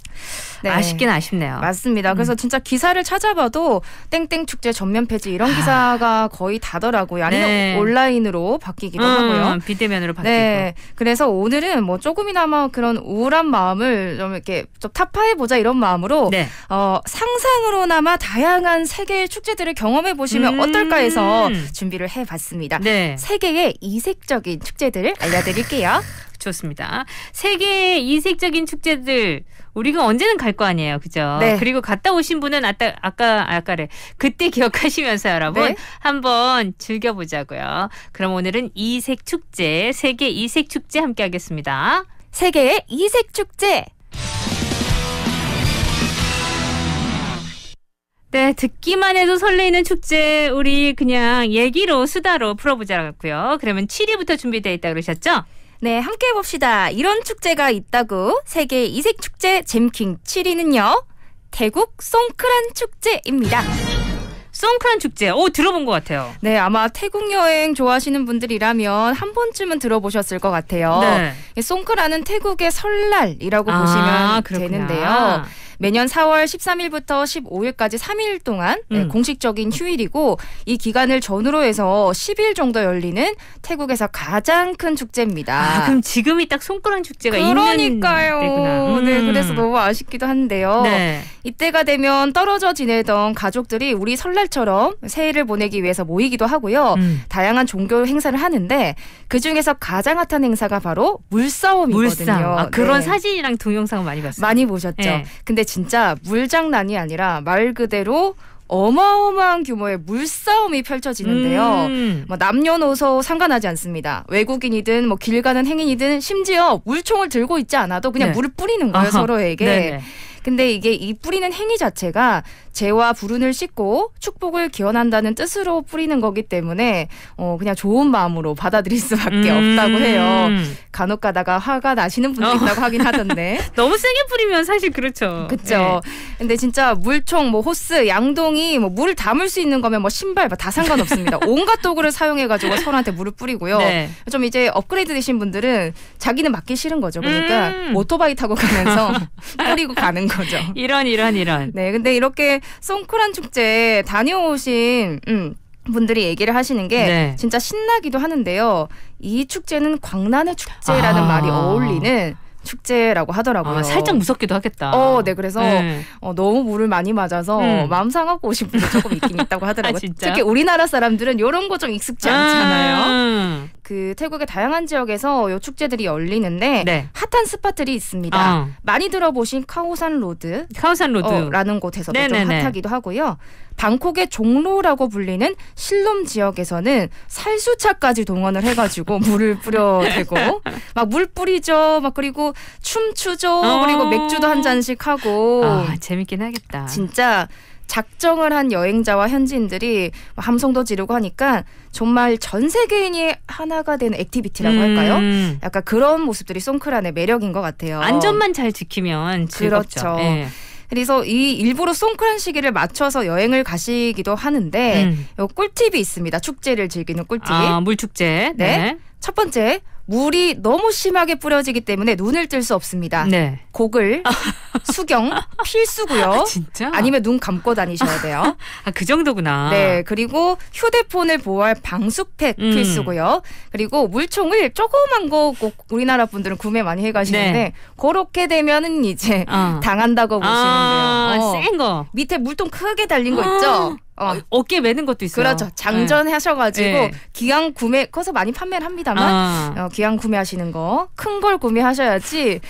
아쉽긴 아쉽네요. 맞습니다. 그래서 진짜 기사를 찾아봐도 땡땡 축제 전면 폐지 이런 기사가 거의 다더라고요. 아니면 온라인으로 바뀌기도 하고요. 비대면으로 바뀌고. 네. 그래서 오늘은 뭐 조금이나마 그런 우울한 마음을 좀 이렇게 좀 타파해 보자 이런 마음으로 상상으로나마 다양한 세계의 축제들을 경험해 보시면 어떨까 해서 준비를 해봤습니다. 세계의 이색적인 축제들을 알려드릴게요. 좋습니다. 세계의 이색적인 축제들 우리가 언제는 갈 거 아니에요. 그죠? 그리고 갔다 오신 분은 아까래 그때 기억하시면서 여러분 한번 즐겨보자고요. 그럼 오늘은 이색 축제, 세계 이색 축제 함께 하겠습니다. 세계의 이색 축제. 네, 듣기만 해도 설레이는 축제 우리 그냥 얘기로 수다로 풀어보자고요. 그러면 7위부터 준비되어 있다 그러셨죠? 네, 함께 해봅시다. 이런 축제가 있다고. 세계 이색 축제 잼킹 7위는요. 태국 송크란 축제입니다. 송크란 축제. 들어본 것 같아요. 네, 아마 태국 여행 좋아하시는 분들이라면 한 번쯤은 들어보셨을 것 같아요. 송크란은 태국의 설날이라고 보시면 되는데요. 매년 4월 13일부터 15일까지 3일 동안 공식적인 휴일이고 이 기간을 전후로 해서 10일 정도 열리는 태국에서 가장 큰 축제입니다. 그럼 지금이 딱 송크란 축제가 그러니까요. 있는 때구나. 네, 그래서 너무 아쉽기도 한데요. 이때가 되면 떨어져 지내던 가족들이 우리 설날처럼 새해를 보내기 위해서 모이기도 하고요. 다양한 종교 행사를 하는데 그중에서 가장 핫한 행사가 바로 물싸움이거든요. 그런 사진이랑 동영상을 많이 봤어요. 많이 보셨죠? 근데 진짜 물장난이 아니라 말 그대로 어마어마한 규모의 물싸움이 펼쳐지는데요. 뭐 남녀노소 상관하지 않습니다. 외국인이든 뭐 길 가는 행인이든 심지어 물총을 들고 있지 않아도 그냥 물을 뿌리는 거예요. 서로에게. 근데 이게 이 뿌리는 행위 자체가 재와 불운을 씻고 축복을 기원한다는 뜻으로 뿌리는 거기 때문에 그냥 좋은 마음으로 받아들일 수밖에 없다고 해요. 간혹 가다가 화가 나시는 분도 있다고 하긴 하던데. 너무 세게 뿌리면 사실 그렇죠. 그렇죠. 근데 진짜 물총, 뭐 호스, 양동이, 뭐 물을 담을 수 있는 거면 뭐 신발 다 상관없습니다. 온갖 도구를 사용해가지고 서로한테 물을 뿌리고요. 좀 이제 업그레이드 되신 분들은 자기는 맞기 싫은 거죠. 그러니까 오토바이 타고 가면서 뿌리고 가는 거죠. 이런. 네, 근데 이렇게 송크란 축제 다녀오신 분들이 얘기를 하시는 게 진짜 신나기도 하는데요. 이 축제는 광란의 축제라는 말이 어울리는 축제라고 하더라고요. 살짝 무섭기도 하겠다. 네, 그래서 너무 물을 많이 맞아서 마음 상하고 오신 분들 조금 있긴 있다고 하더라고요. 특히 우리나라 사람들은 이런 거 좀 익숙지 않잖아요. 그 그 태국의 다양한 지역에서 요 축제들이 열리는데 네. 핫한 스팟들이 있습니다. 많이 들어보신 카오산 로드라는 곳에서도 좀 핫하기도 하고요. 방콕의 종로라고 불리는 실롬 지역에서는 살수차까지 동원을 해가지고 물을 뿌려대고 막 물 뿌리죠. 막 그리고 춤추죠. 그리고 맥주도 한 잔씩 하고. 재밌긴 하겠다. 진짜 작정을 한 여행자와 현지인들이 함성도 지르고 하니까 정말 전 세계인이 하나가 되는 액티비티라고 할까요? 약간 그런 모습들이 송크란의 매력인 것 같아요. 안전만 잘 지키면 즐겁죠. 그렇죠. 네. 그래서 이 일부러 송크란 시기를 맞춰서 여행을 가시기도 하는데 요 꿀팁이 있습니다. 축제를 즐기는 꿀팁. 물축제. 네. 첫 번째. 물이 너무 심하게 뿌려지기 때문에 눈을 뜰 수 없습니다. 네. 고글, 수경 필수고요. 진짜? 아니면 눈 감고 다니셔야 돼요. 그 정도구나. 네. 그리고 휴대폰을 보호할 방수팩 필수고요. 그리고 물총을 조그만 거 꼭 우리나라 분들은 구매 많이 해가시는데 그렇게 되면은 이제 당한다고 보시면 돼요. 센 거. 밑에 물통 크게 달린 거 있죠? 어깨에 매는 것도 있어요. 그렇죠. 장전하셔가지고 네. 기왕 구매, 거기서 많이 판매를 합니다만 기왕 구매하시는 거 큰 걸 구매하셔야지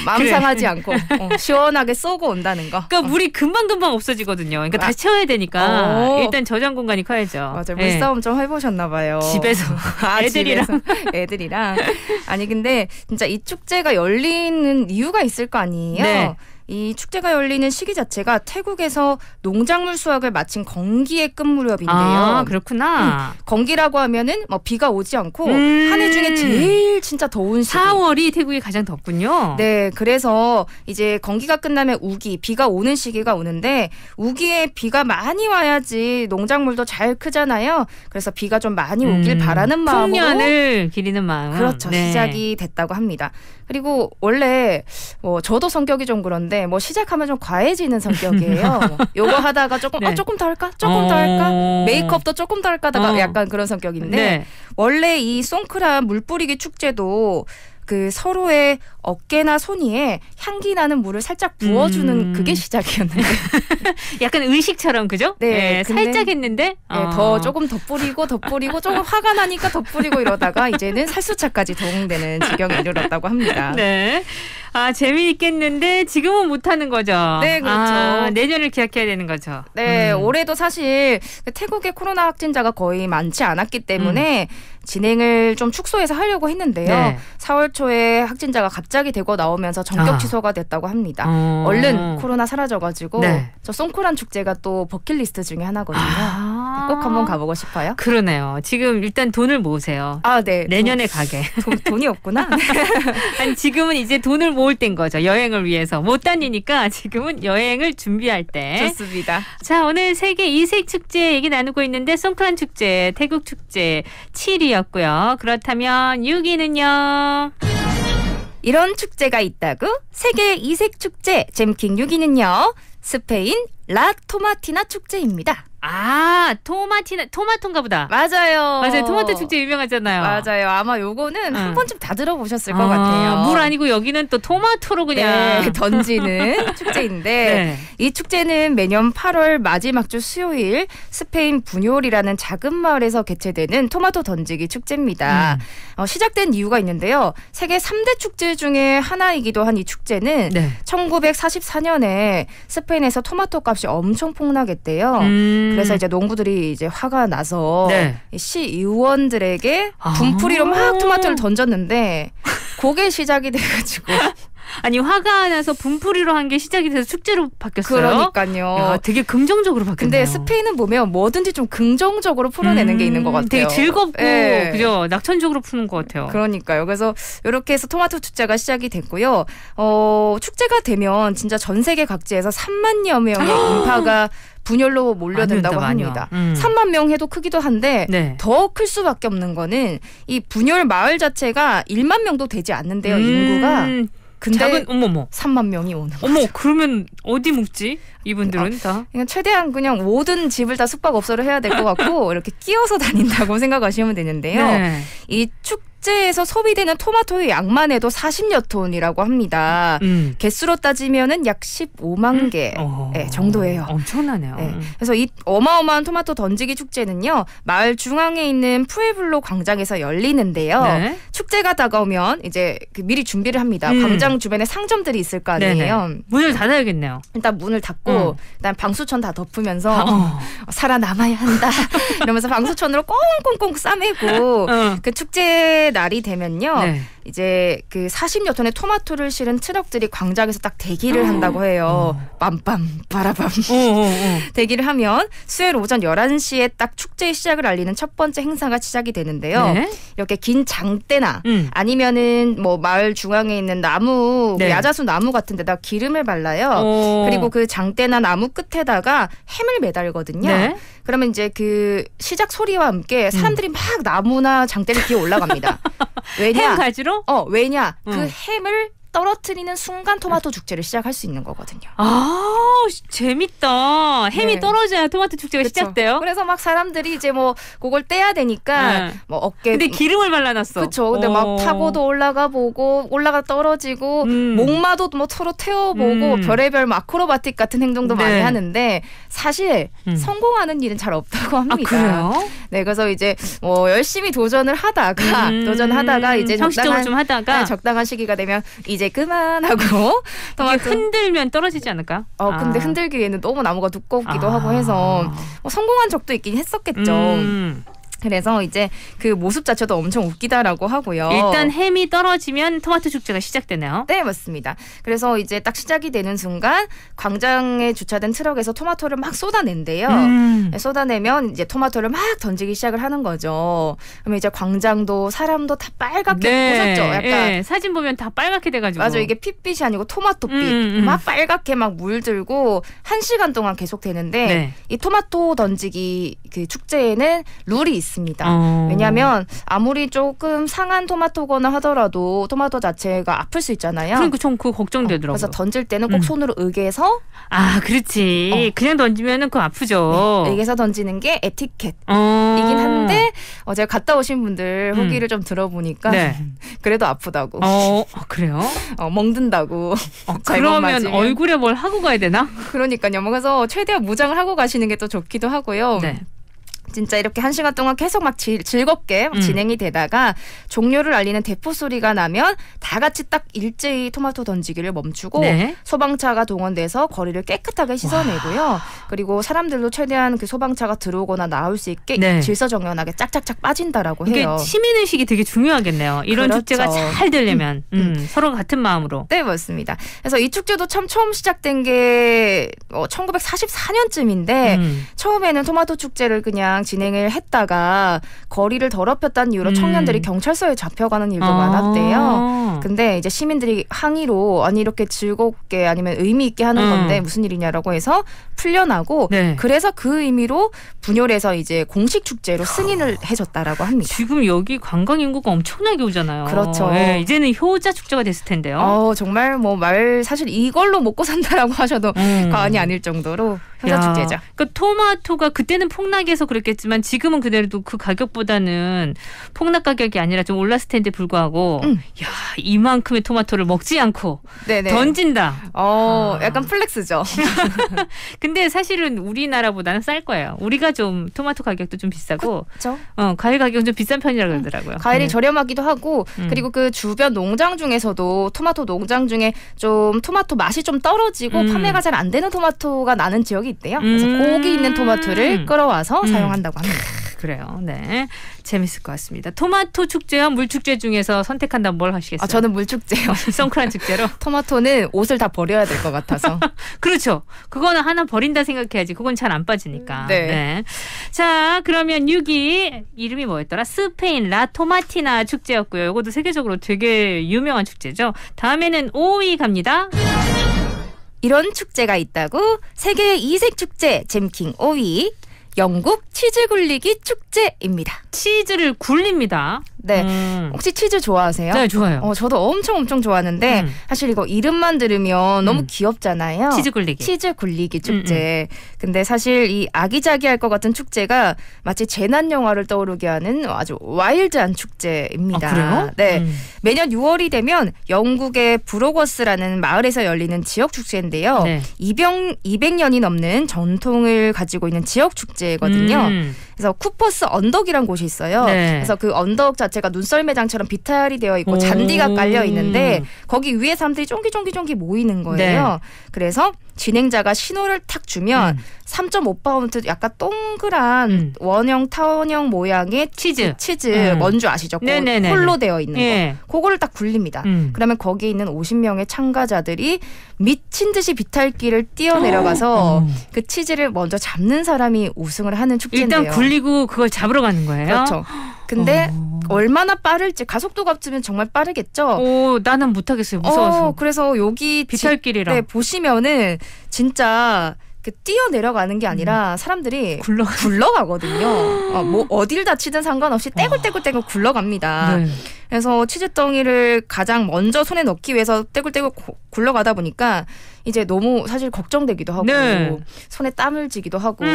마음 상하지 않고 시원하게 쏘고 온다는 거. 그러니까 물이 금방금방 없어지거든요. 그러니까 다시 채워야 되니까 일단 저장 공간이 커야죠. 맞아요. 물싸움 좀 해보셨나 봐요. 집에서 애들이랑. 아니 근데 진짜 이 축제가 열리는 이유가 있을 거 아니에요. 네. 이 축제가 열리는 시기 자체가 태국에서 농작물 수확을 마친 건기의 끝 무렵인데요. 그렇구나. 건기라고 하면은 뭐 비가 오지 않고 한 해 중에 제일 진짜 더운 시기. 4월이 태국이 가장 덥군요. 네, 그래서 이제 건기가 끝나면 우기, 비가 오는 시기가 오는데 우기에 비가 많이 와야지 농작물도 잘 크잖아요. 그래서 비가 좀 많이 오길 바라는 마음으로 풍년을 기리는 마음. 그렇죠. 네. 시작이 됐다고 합니다. 그리고 원래 저도 성격이 좀 그런데 시작하면 좀 과해지는 성격이에요. 요거 하다가 조금 더 할까? 조금 더 할까? 메이크업도 조금 더 할까? 하다가 약간 그런 성격인데 원래 이 송크란 물뿌리기 축제도 그 서로의 어깨나 손위에 향기 나는 물을 살짝 부어주는 그게 시작이었는데 약간 의식처럼 그죠? 네, 살짝 했는데 더 조금 더 뿌리고 조금 화가 나니까 더 뿌리고 이러다가 이제는 살수차까지 동원되는 지경에 이르렀다고 합니다. 네. 재미있겠는데 지금은 못하는 거죠. 네, 그렇죠. 내년을 기약해야 되는 거죠. 네, 올해도 사실 태국의 코로나 확진자가 거의 많지 않았기 때문에 진행을 좀 축소해서 하려고 했는데요. 네. 4월 초에 확진자가 갑자기 되고 나오면서 전격 취소가 됐다고 합니다. 얼른 코로나 사라져가지고 저 송크란 축제가 또 버킷리스트 중에 하나거든요. 꼭 한번 가보고 싶어요. 그러네요. 지금 일단 돈을 모으세요. 네. 내년에 가게. 돈이 없구나. 아니 지금은 이제 돈을 모을 때인 거죠. 여행을 위해서. 못 다니니까 지금은 여행을 준비할 때. 좋습니다. 자, 오늘 세계 이색 축제 얘기 나누고 있는데 송크란 축제, 태국 축제 7위였고요. 그렇다면 6위는요? 이런 축제가 있다고? 세계 이색 축제 잼킹 6위는요. 스페인 라 토마티나 축제입니다. 토마토인가 보다. 맞아요. 토마토 축제 유명하잖아요. 맞아요. 아마 요거는 한 번쯤 다 들어보셨을 것 같아요. 물 아니고 여기는 또 토마토로 그냥 던지는 축제인데 이 축제는 매년 8월 마지막 주 수요일 스페인 부뇰이라는 작은 마을에서 개최되는 토마토 던지기 축제입니다. 시작된 이유가 있는데요. 세계 3대 축제 중에 하나이기도 한 이 축제는 1944년에 스페인에서 토마토 값이 엄청 폭락했대요. 그래서 이제 농부들이 이제 화가 나서 시의원들에게 분풀이로 막 토마토를 던졌는데 그게 시작이 돼가지고 아니 화가 나서 분풀이로 한 게 시작이 돼서 축제로 바뀌었어요. 그러니까요. 야, 되게 긍정적으로 바뀌었네요. 근데 스페인은 보면 뭐든지 좀 긍정적으로 풀어내는 게 있는 것 같아요. 되게 즐겁고 그죠? 낙천적으로 푸는 것 같아요. 그러니까요. 그래서 이렇게 해서 토마토 축제가 시작이 됐고요. 축제가 되면 진짜 전 세계 각지에서 3만여 명의 인파가 분열로 몰려든다고 합니다. 3만 명 해도 크기도 한데 더 클 수밖에 없는 거는 이 분열 마을 자체가 1만 명도 되지 않는데요. 인구가. 근데 3만 명이 오는 거죠. 그러면 어디 묵지? 이분들은 다? 최대한 그냥 모든 집을 다 숙박업소를 해야 될 것 같고 이렇게 끼워서 다닌다고 생각하시면 되는데요. 이 축제 축제에서 소비되는 토마토의 양만 해도 40여 톤이라고 합니다. 개수로 따지면은 약 15만 개 정도예요. 엄청나네요. 네. 그래서 이 어마어마한 토마토 던지기 축제는요, 마을 중앙에 있는 푸에블로 광장에서 열리는데요. 네. 축제가 다가오면 이제 미리 준비를 합니다. 광장 주변에 상점들이 있을 거 아니에요. 네네. 문을 닫아야겠네요. 일단 문을 닫고 일단 방수천 다 덮으면서 살아남아야 한다 이러면서 방수천으로 꽁꽁꽁 싸매고 그 축제 날이 되면요. 네. 이제 그 40여 톤의 토마토를 실은 트럭들이 광장에서 딱 대기를 한다고 해요. 빰빰 빠라밤 대기를 하면 수요일 오전 11시에 딱 축제의 시작을 알리는 첫 번째 행사가 시작이 되는데요. 네. 이렇게 긴 장대나 아니면은 뭐 마을 중앙에 있는 나무, 네. 야자수 나무 같은 데다 기름을 발라요. 그리고 그 장대나 나무 끝에다가 햄을 매달거든요. 네. 그러면 이제 그 시작 소리와 함께 사람들이 막 나무나 장대를 기어 올라갑니다. 왜냐? 햄 가지러? 왜냐? 그 햄을 떨어뜨리는 순간 토마토 축제를 시작할 수 있는 거거든요. 아, 재밌다. 햄이 네. 떨어져야 토마토 축제가 그쵸. 시작돼요. 그래서 막 사람들이 이제 뭐 그걸 떼야 되니까 뭐 어깨. 근데 기름을 발라놨어. 그렇죠. 근데 막 타고도 올라가 보고 올라가 떨어지고 목마도 뭐 서로 태워보고 별의별 막 아크로바틱 같은 행동도 네. 많이 하는데 사실 성공하는 일은 잘 없다고 합니다. 아, 그래요? 네, 그래서 이제 뭐 열심히 도전을 하다가 이제 형식적으로 좀 하다가 적당한 시기가 되면 이제 그만하고 이게 흔들면 떨어지지 않을까? 근데 흔들기에는 너무 나무가 두껍기도 하고 해서 성공한 적도 있긴 했었겠죠. 그래서 이제 그 모습 자체도 엄청 웃기다라고 하고요. 일단 햄이 떨어지면 토마토 축제가 시작되네요. 네, 맞습니다. 그래서 이제 딱 시작이 되는 순간 광장에 주차된 트럭에서 토마토를 막 쏟아낸대요. 쏟아내면 이제 토마토를 막 던지기 시작을 하는 거죠. 그러면 이제 광장도 사람도 다 빨갛게 보셨죠? 약간 네, 사진 보면 다 빨갛게 돼가지고. 맞아, 이게 핏빛이 아니고 토마토빛 막 빨갛게 막 물들고 1시간 동안 계속 되는데 네. 이 토마토 던지기 그 축제에는 룰이 있습니다. 왜냐하면 아무리 조금 상한 토마토거나 하더라도 토마토 자체가 아플 수 있잖아요. 그러니까 전 그거 걱정되더라고요. 그래서 던질 때는 꼭 손으로 으개서 그렇지. 그냥 던지면은 그거 아프죠. 네, 으개서 던지는 게 에티켓이긴 한데 제가 갔다 오신 분들 후기를 좀 들어보니까 네. 그래도 아프다고. 그래요? 멍든다고. 그러면 맞으면. 얼굴에 뭘 하고 가야 되나? 그러니까요. 그래서 최대한 무장을 하고 가시는 게 또 좋기도 하고요. 네. 진짜 이렇게 1시간 동안 계속 막 즐겁게 진행이 되다가 종료를 알리는 대포 소리가 나면 다 같이 딱 일제히 토마토 던지기를 멈추고 네. 소방차가 동원돼서 거리를 깨끗하게 씻어내고요. 그리고 사람들도 최대한 그 소방차가 들어오거나 나올 수 있게 네. 질서정연하게 짝짝짝 빠진다라고 이게 해요. 시민의식이 되게 중요하겠네요. 이런 그렇죠. 축제가 잘 되려면 서로 같은 마음으로. 네, 맞습니다. 그래서 이 축제도 참 처음 시작된 게 1944년쯤인데 처음에는 토마토 축제를 그냥 진행을 했다가 거리를 더럽혔다는 이유로 청년들이 경찰서에 잡혀가는 일도 많았대요. 근데 이제 시민들이 항의로 아니 이렇게 즐겁게 아니면 의미 있게 하는 건데 무슨 일이냐라고 해서 풀려나고 그래서 그 의미로 분열해서 이제 공식 축제로 승인을 해줬다라고 합니다. 지금 여기 관광 인구가 엄청나게 오잖아요. 그렇죠. 네, 이제는 효자 축제가 됐을 텐데요. 정말 뭐 말 사실 이걸로 먹고 산다라고 하셔도 과언이 아닐 정도로 효자 축제죠. 그러니까 토마토가 그때는 폭락해서 그랬겠지만 지금은 그대로도 그 가격보다는 폭락 가격이 아니라 좀 올랐을 텐데 불구하고 야 이만큼의 토마토를 먹지 않고 네네. 던진다. 약간 플렉스죠. 근데 사실은 우리나라보다는 쌀 거예요. 우리가 좀 토마토 가격도 좀 비싸고 그렇죠. 과일 가격은 좀 비싼 편이라고 그러더라고요. 과일이 저렴하기도 하고 그리고 그 주변 농장 중에서도 토마토 농장 중에 좀 토마토 맛이 좀 떨어지고 판매가 잘 안 되는 토마토가 나는 지역이 있대요. 그래서 고기 있는 토마토를 끌어와서 사용한다고 합니다. 그래요. 네. 재밌을 것 같습니다. 토마토 축제와 물축제 중에서 선택한다면 뭘 하시겠어요? 저는 물축제요. 선크란 축제로? 토마토는 옷을 다 버려야 될 것 같아서. 그렇죠. 그거는 하나 버린다 생각해야지. 그건 잘 안 빠지니까. 네. 자, 그러면 6위 이름이 뭐였더라? 스페인 라토마티나 축제였고요. 이것도 세계적으로 되게 유명한 축제죠. 다음에는 5위 갑니다. 이런 축제가 있다고 세계의 이색 축제 잼킹 5위. 영국 치즈 굴리기 축제입니다. 치즈를 굴립니다. 네. 혹시 치즈 좋아하세요? 네, 좋아요. 저도 엄청 좋아하는데 사실 이거 이름만 들으면 너무 귀엽잖아요. 치즈 굴리기. 치즈 굴리기 축제. 근데 사실 이 아기자기할 것 같은 축제가 마치 재난 영화를 떠오르게 하는 아주 와일드한 축제입니다. 아, 그래요? 네. 매년 6월이 되면 영국의 브로거스라는 마을에서 열리는 지역 축제인데요. 네. 200년이 넘는 전통을 가지고 있는 지역 축제거든요. 그래서 쿠퍼스 언덕이란 곳이 있어요. 네. 그래서 그 언덕 자체가 눈썰매장처럼 비탈이 되어 있고 잔디가 깔려 있는데 거기 위에 사람들이 쫑기쫑기 모이는 거예요. 네. 그래서 진행자가 신호를 탁 주면 3.5파운드 약간 동그란 원형 타원형 모양의 치즈 뭔지 아시죠? 네네네. 홀로 되어 있는 예. 거. 그거를 딱 굴립니다. 그러면 거기에 있는 50명의 참가자들이 미친 듯이 비탈길을 뛰어내려가서 그 치즈를 먼저 잡는 사람이 우승을 하는 축제인데요. 일단 굴리고 그걸 잡으러 가는 거예요? 그렇죠. 근데 얼마나 빠를지 가속도가 없으면 정말 빠르겠죠. 나는 못하겠어요. 무서워서. 그래서 여기 비탈길이라. 네, 보시면은 진짜 뛰어내려가는 게 아니라 사람들이 굴러가거든요. 뭐 어딜 다치든 상관없이 떼굴떼굴 굴러갑니다. 네. 그래서 치즈덩이를 가장 먼저 손에 넣기 위해서 떼굴떼굴 굴러가다 보니까 이제 너무 사실 걱정되기도 하고 네. 손에 땀을 쥐기도 하고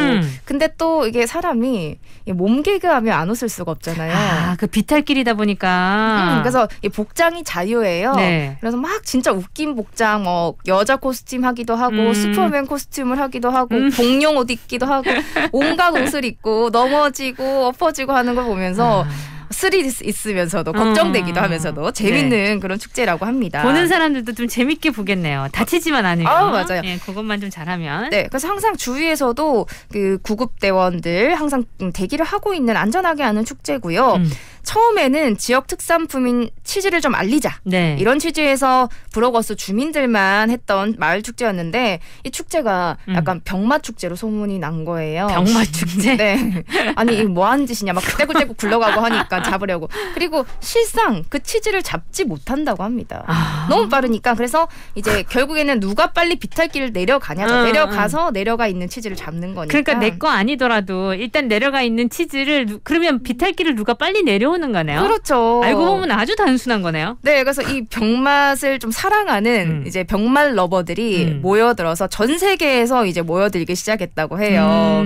근데 또 이게 사람이 몸개그하면 안 웃을 수가 없잖아요. 그 비탈길이다 보니까 그래서 이 복장이 자유예요. 네. 그래서 막 진짜 웃긴 복장 뭐 여자 코스튬 하기도 하고 슈퍼맨 코스튬을 하기도 하고 공룡 옷 입기도 하고 온갖 옷을 입고 넘어지고 엎어지고 하는 걸 보면서 스릴 있으면서도 걱정되기도 하면서도 재밌는 그런 축제라고 합니다. 보는 사람들도 좀 재밌게 보겠네요. 다치지만 않으면. 맞아요. 예, 그것만 좀 잘하면. 네, 그래서 항상 주위에서도 그 구급대원들 항상 대기를 하고 있는 안전하게 하는 축제고요. 처음에는 지역 특산품인 치즈를 좀 알리자. 네. 이런 취지에서 브로거스 주민들만 했던 마을 축제였는데 이 축제가 약간 병맛 축제로 소문이 난 거예요. 병맛 축제? 네. 아니 이거 뭐 하는 짓이냐 막 떼굴떼굴 굴러가고 하니까 잡으려고. 그리고 실상 그 치즈를 잡지 못한다고 합니다. 너무 빠르니까. 그래서 이제 결국에는 누가 빨리 비탈길을 내려가냐죠. 내려가서 내려가 있는 치즈를 잡는 거니까. 그러니까 내 거 아니더라도 일단 내려가 있는 치즈를 그러면 비탈길을 누가 빨리 내려오는 거네요. 그렇죠. 알고 보면 아주 단순한 거네요. 네, 그래서 이 병맛을 좀 사랑하는 이제 병맛 러버들이 모여들어서 전 세계에서 이제 모여들기 시작했다고 해요.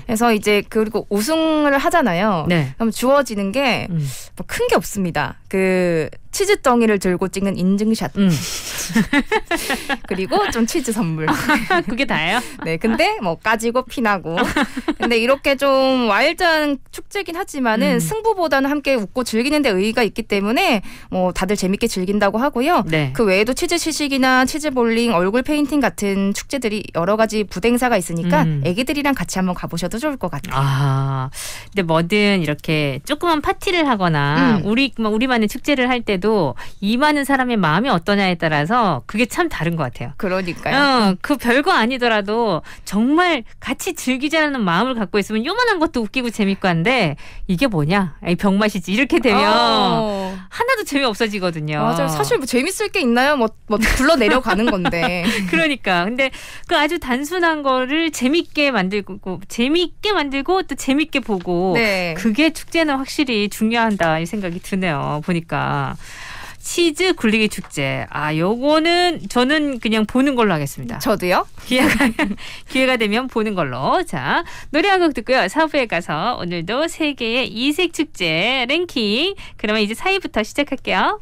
그래서 이제 그리고 우승을 하잖아요. 네. 그럼 주어지는 게 뭐 큰 게 없습니다. 그 치즈 덩이를 들고 찍는 인증샷. 그리고 좀 치즈 선물. 그게 다예요? 네, 근데 뭐 까지고 피나고. 근데 이렇게 좀 와일드한 축제긴 하지만은 승부보다는 함께 웃고 즐기는 데 의의가 있기 때문에 뭐 다들 재밌게 즐긴다고 하고요. 네. 그 외에도 치즈 시식이나 치즈 볼링, 얼굴 페인팅 같은 축제들이 여러 가지 부대행사가 있으니까 애기들이랑 같이 한번 가보셔도 좋을 것 같아요. 근데 뭐든 이렇게 조그만 파티를 하거나 우리만의 축제를 할 때도 이 많은 사람의 마음이 어떠냐에 따라서 그게 참 다른 것 같아요. 그러니까요. 그 별거 아니더라도 정말 같이 즐기자는 마음을 갖고 있으면 요만한 것도 웃기고 재밌고 한데 이게 뭐냐? 병맛이지. 이렇게 되면 하나도 재미 없어지거든요. 맞아요. 사실 뭐 재밌을 게 있나요? 뭐 굴러 내려가는 건데. 그러니까. 근데 그 아주 단순한 거를 재밌게 만들고 또 재밌게 보고 네. 그게 축제는 확실히 중요하다 이 생각이 드네요. 보니까. 치즈 굴리기 축제. 요거는 저는 그냥 보는 걸로 하겠습니다. 저도요? 기회가 되면 보는 걸로. 자, 노래 한 곡 듣고요. 4부에 가서 오늘도 세계의 이색 축제 랭킹. 그러면 이제 4위부터 시작할게요.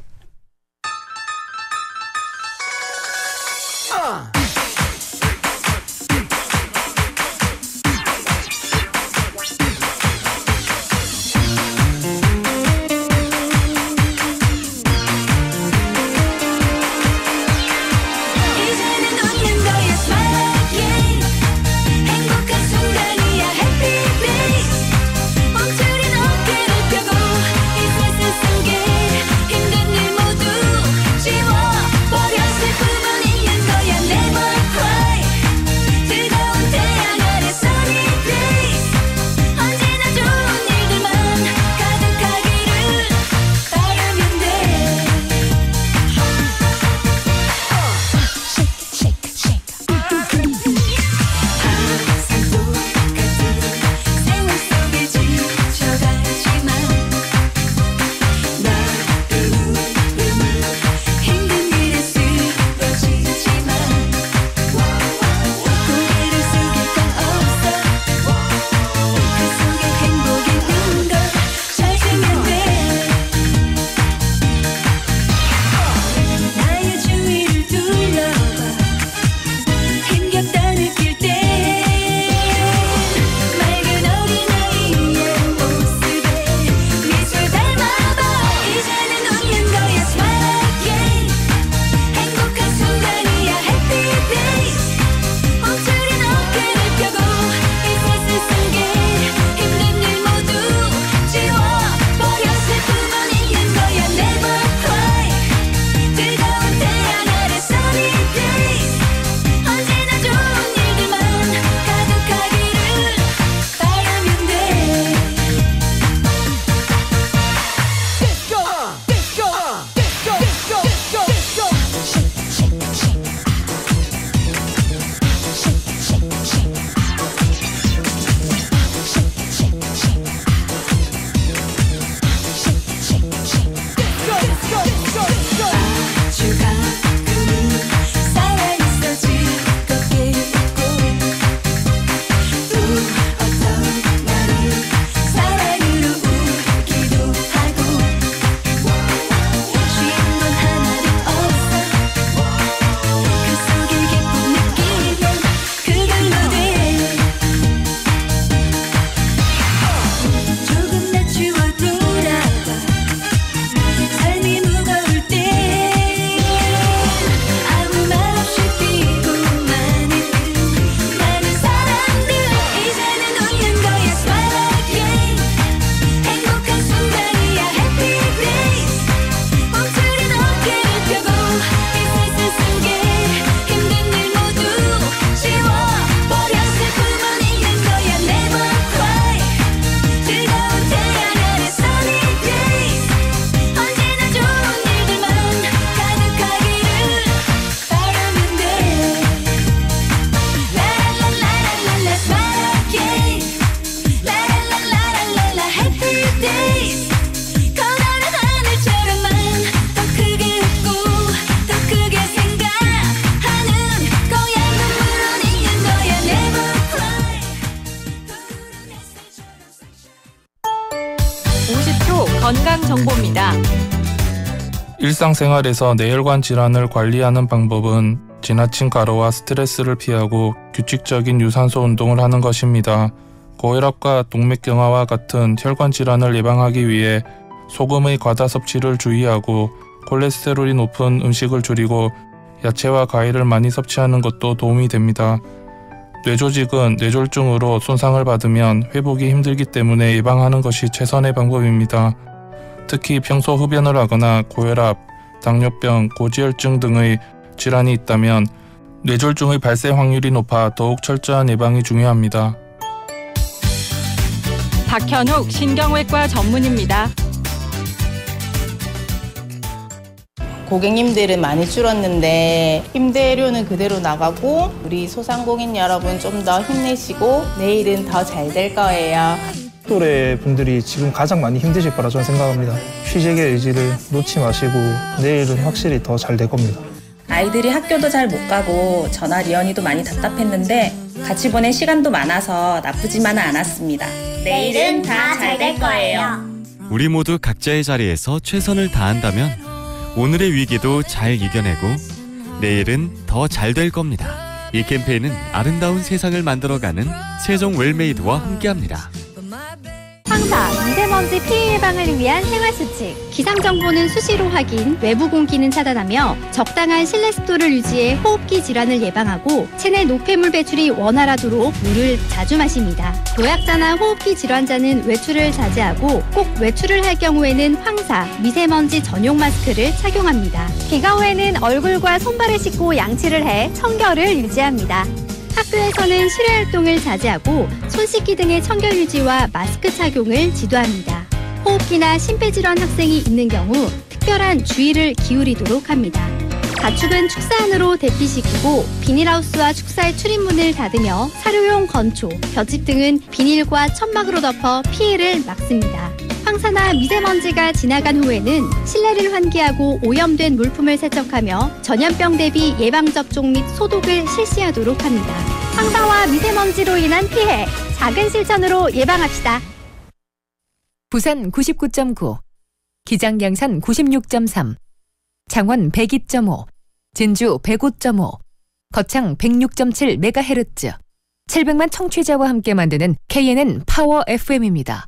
멈추린 어깨를 펴고 이 세상 속에 힘든 일 건강 정보입니다. 일상생활에서 뇌혈관 질환을 관리하는 방법은 지나친 과로와 스트레스를 피하고 규칙적인 유산소 운동을 하는 것입니다. 고혈압과 동맥경화와 같은 혈관 질환을 예방하기 위해 소금의 과다 섭취를 주의하고 콜레스테롤이 높은 음식을 줄이고 야채와 과일을 많이 섭취하는 것도 도움이 됩니다. 뇌조직은 뇌졸중으로 손상을 받으면 회복이 힘들기 때문에 예방하는 것이 최선의 방법입니다. 특히 평소 흡연을 하거나 고혈압, 당뇨병, 고지혈증 등의 질환이 있다면 뇌졸중의 발생 확률이 높아 더욱 철저한 예방이 중요합니다. 박현욱 신경외과 전문의입니다. 고객님들은 많이 줄었는데 임대료는 그대로 나가고 우리 소상공인 여러분 좀 더 힘내시고 내일은 더 잘 될 거예요. 또래 분들이 지금 가장 많이 힘드실 거라 저는 생각합니다. 취직의 의지를 놓지 마시고 내일은 확실히 더 잘 될 겁니다. 아이들이 학교도 잘 못 가고 전화 리언이도 많이 답답했는데 같이 보낼 시간도 많아서 나쁘지만은 않았습니다. 내일은 다 잘 될 거예요. 우리 모두 각자의 자리에서 최선을 다한다면 오늘의 위기도 잘 이겨내고 내일은 더 잘 될 겁니다. 이 캠페인은 아름다운 세상을 만들어가는 세종 웰메이드와 함께합니다. 황사, 미세먼지 피해 예방을 위한 생활수칙. 기상정보는 수시로 확인, 외부 공기는 차단하며 적당한 실내 습도를 유지해 호흡기 질환을 예방하고 체내 노폐물 배출이 원활하도록 물을 자주 마십니다. 노약자나 호흡기 질환자는 외출을 자제하고 꼭 외출을 할 경우에는 황사, 미세먼지 전용 마스크를 착용합니다. 비가 후에는 얼굴과 손발을 씻고 양치를 해 청결을 유지합니다. 학교에서는 실외활동을 자제하고 손 씻기 등의 청결 유지와 마스크 착용을 지도합니다. 호흡기나 심폐질환 학생이 있는 경우 특별한 주의를 기울이도록 합니다. 가축은 축사 안으로 대피시키고 비닐하우스와 축사의 출입문을 닫으며 사료용 건초, 볏짚 등은 비닐과 천막으로 덮어 피해를 막습니다. 황사나 미세먼지가 지나간 후에는 실내를 환기하고 오염된 물품을 세척하며 전염병 대비 예방접종 및 소독을 실시하도록 합니다. 황사와 미세먼지로 인한 피해, 작은 실천으로 예방합시다. 부산 99.9, 기장양산 96.3, 창원 102.5, 진주 105.5, 거창 106.7MHz, 700만 청취자와 함께 만드는 KNN 파워 FM입니다.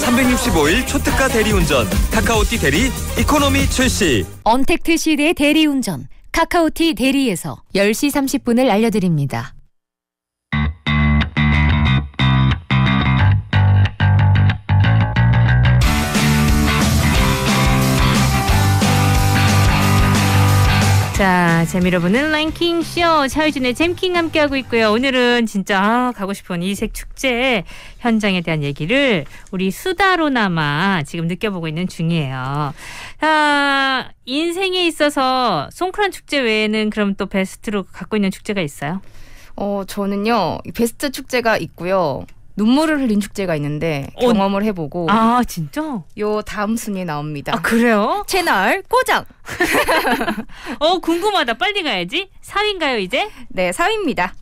365일 초특가 대리운전 카카오티 대리 이코노미 출시. 언택트 시대의 대리운전 카카오티 대리에서 10시 30분을 알려드립니다. 자, 재미로 보는 랭킹쇼 차유진의 잼킹 함께하고 있고요. 오늘은 진짜 가고 싶은 이색 축제 현장에 대한 얘기를 우리 수다로나마 지금 느껴보고 있는 중이에요. 인생에 있어서 송크란 축제 외에는 그럼 또 베스트로 갖고 있는 축제가 있어요? 저는요 베스트 축제가 있고요. 눈물을 흘린 축제가 있는데 경험을 해보고. 아, 진짜? 요 다음 순위에 나옵니다. 아, 그래요? 채널 고정. 궁금하다. 빨리 가야지. 4위인가요 이제? 네, 4위입니다.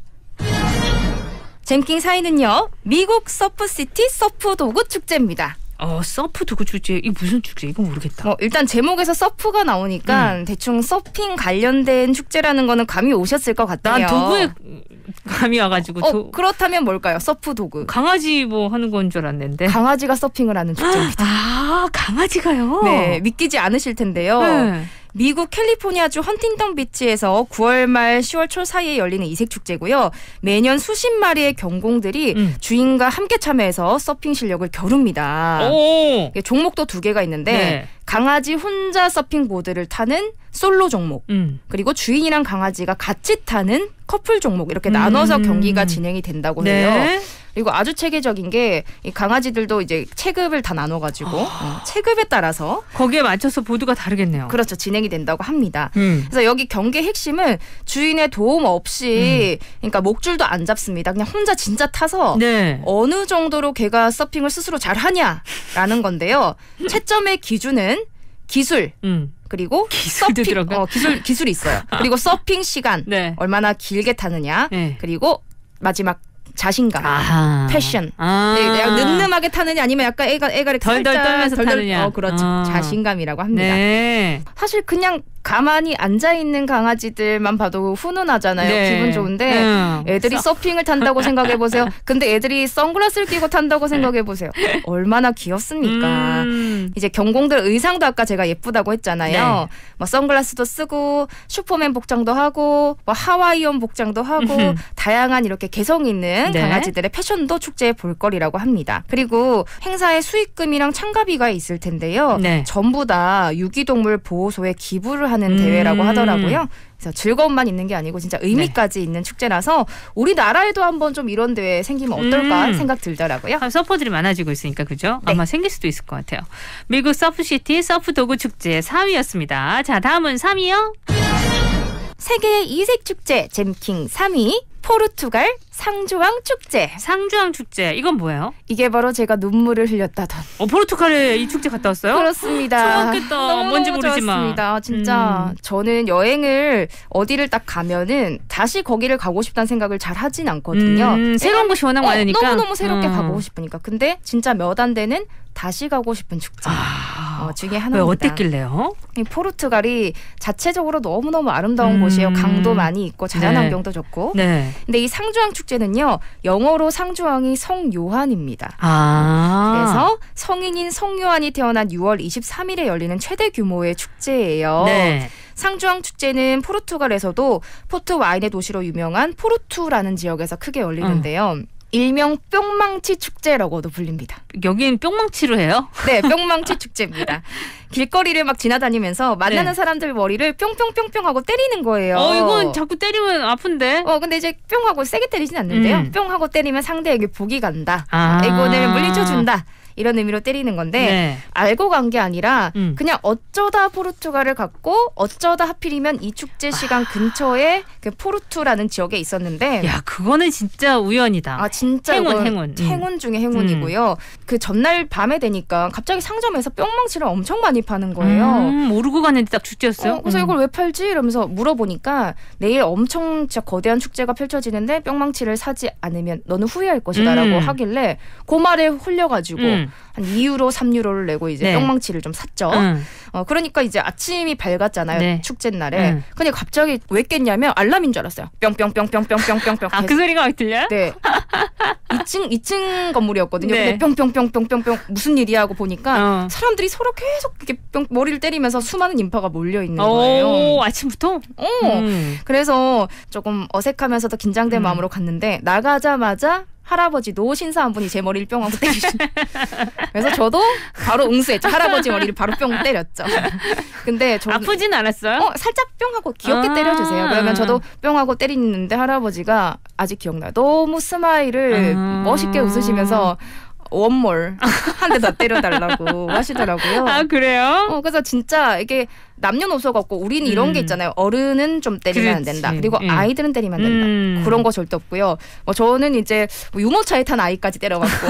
잼킹 4위는요. 미국 서프시티 서프도구 축제입니다. 서프 도구 축제. 이게 무슨 축제? 이건 모르겠다. 일단 제목에서 서프가 나오니까 대충 서핑 관련된 축제라는 거는 감이 오셨을 것 같아요. 난 도구에 감이 와가지고. 그렇다면 뭘까요? 서프 도구. 강아지 뭐 하는 건 줄 알았는데. 강아지가 서핑을 하는 축제입니다. 아, 강아지가요? 네, 믿기지 않으실 텐데요. 네. 미국 캘리포니아주 헌팅턴 비치에서 9월 말 10월 초 사이에 열리는 이색 축제고요. 매년 수십 마리의 경공들이 주인과 함께 참여해서 서핑 실력을 겨룹니다. 종목도 2개가 있는데 네. 강아지 혼자 서핑 보드를 타는 솔로 종목, 그리고 주인이랑 강아지가 같이 타는 커플 종목 이렇게 나눠서 경기가 진행이 된다고 해요. 네. 그리고 아주 체계적인 게 이 강아지들도 이제 체급을 다 나눠가지고 체급에 따라서 거기에 맞춰서 보드가 다르겠네요. 그렇죠. 진행이 된다고 합니다. 그래서 여기 경기의 핵심은 주인의 도움 없이 그러니까 목줄도 안 잡습니다. 그냥 혼자 진짜 타서 네. 어느 정도로 걔가 서핑을 스스로 잘하냐라는 건데요. 채점의 기준은 기술 그리고 기술도 들어가 기술이 있어요. 그리고 서핑 시간 네. 얼마나 길게 타느냐 네. 그리고 마지막 자신감, 패션. 약간 늠름하게 타느냐 아니면 약간 애가 덜덜 떨면서 타느냐. 그렇죠. 자신감이라고 합니다. 네. 사실 그냥 가만히 앉아있는 강아지들만 봐도 훈훈하잖아요. 네. 기분 좋은데 애들이 서핑을 탄다고 생각해보세요. 근데 애들이 선글라스를 끼고 탄다고 생각해보세요. 얼마나 귀엽습니까? 이제 경공들 의상도 아까 제가 예쁘다고 했잖아요. 네. 뭐 선글라스도 쓰고 슈퍼맨 복장도 하고 뭐 하와이안 복장도 하고 다양한 이렇게 개성 있는 네. 강아지들의 패션도 축제의 볼거리라고 합니다. 그리고 행사에 수익금이랑 참가비가 있을 텐데요. 네. 전부 다 유기동물 보호소에 기부를 하는 대회라고 하더라고요. 그래서 즐거움만 있는 게 아니고 진짜 의미까지 있는 축제라서 우리나라에도 한번 좀 이런 대회 생기면 어떨까 생각 들더라고요. 서퍼들이 많아지고 있으니까 그죠? 네. 아마 생길 수도 있을 것 같아요. 미국 서프시티 서프도구 축제 4위였습니다. 자, 다음은 3위요. 세계 이색 축제 잼킹 3위 포르투갈 상주왕 축제. 상주왕 축제 이건 뭐예요? 이게 바로 제가 눈물을 흘렸다던. 포르투갈에 이 축제 갔다 왔어요? 그렇습니다. 좋았겠다. 뭔지 모르지만. 좋았습니다. 진짜 저는 여행을 어디를 딱 가면은 다시 거기를 가고 싶다는 생각을 잘 하진 않거든요. 새로운 곳이 워낙 많으니까. 너무너무 새롭게 가보고 싶으니까. 근데 진짜 몇 안 되는 다시 가고 싶은 축제 중에 하나입니다. 왜 어땠길래요? 이 포르투갈이 자체적으로 너무너무 아름다운 곳이에요. 강도 많이 있고 자연환경도 좋고. 네. 근데 이 상주왕 축제는요. 영어로 상주왕이 성요한입니다. 그래서 성인인 성요한이 태어난 6월 23일에 열리는 최대 규모의 축제예요. 네. 상주왕 축제는 포르투갈에서도 포트 와인의 도시로 유명한 포르투라는 지역에서 크게 열리는데요. 일명 뿅망치 축제라고도 불립니다. 여긴 뿅망치로 해요? 네, 뿅망치 축제입니다. 길거리를 막 지나다니면서 만나는 네. 사람들 머리를 뿅뿅뿅뿅 하고 때리는 거예요. 이건 자꾸 때리면 아픈데? 근데 이제 뿅 하고 세게 때리진 않는데요. 뿅 하고 때리면 상대에게 복이 간다. 아. 애군을 물리쳐준다. 이런 의미로 때리는 건데 네. 알고 간 게 아니라 그냥 어쩌다 포르투갈을 갔고 어쩌다 하필이면 이 축제 시간 근처에 그 포르투라는 지역에 있었는데 야, 그거는 진짜 우연이다. 진짜 행운. 행운 중에 행운이고요. 그 전날 밤에 되니까 갑자기 상점에서 뿅망치를 엄청 많이 파는 거예요. 모르고 갔는데 딱 축제였어요? 그래서 이걸 왜 팔지? 이러면서 물어보니까 내일 엄청 진짜 거대한 축제가 펼쳐지는데 뿅망치를 사지 않으면 너는 후회할 것이다 라고 하길래 그 말에 홀려가지고 한 2유로, 3유로를 내고 이제 뿅망치를 좀 샀죠. 그러니까 이제 아침이 밝았잖아요. 네. 축제 날에. 근데 갑자기 왜 깼냐면 알람인 줄 알았어요. 뿅뿅뿅뿅뿅뿅뿅뿅. 그 소리가 막 들려요? 네. 2층 건물이었거든요. 네. 근데 뿅뿅뿅뿅뿅뿅 무슨 일이야 하고 보니까 사람들이 서로 계속 이렇게 머리를 때리면서 수많은 인파가 몰려 있는 거예요. 아침부터? 그래서 조금 어색하면서도 긴장된 마음으로 갔는데 나가자마자 할아버지 노신사 한 분이 제 머리를 뿅 하고 때리시죠. 그래서 저도 바로 응수했죠. 할아버지 머리를 바로 뿅 때렸죠. 근데 저 아프진 않았어요? 살짝 뿅 하고 귀엽게 때려주세요. 그러면 저도 뿅 하고 때리는데 할아버지가 아직 기억나요. 너무 스마일을 멋있게 웃으시면서 원몰 한 대 더 때려달라고 하시더라고요. 그래요? 그래서 진짜 이게 남녀노소가 없고 우리는 이런 게 있잖아요. 어른은 좀 때리면 안 된다. 그리고 아이들은 때리면 안 된다. 그런 거 절대 없고요. 저는 이제 유모차에 탄 아이까지 때려봤고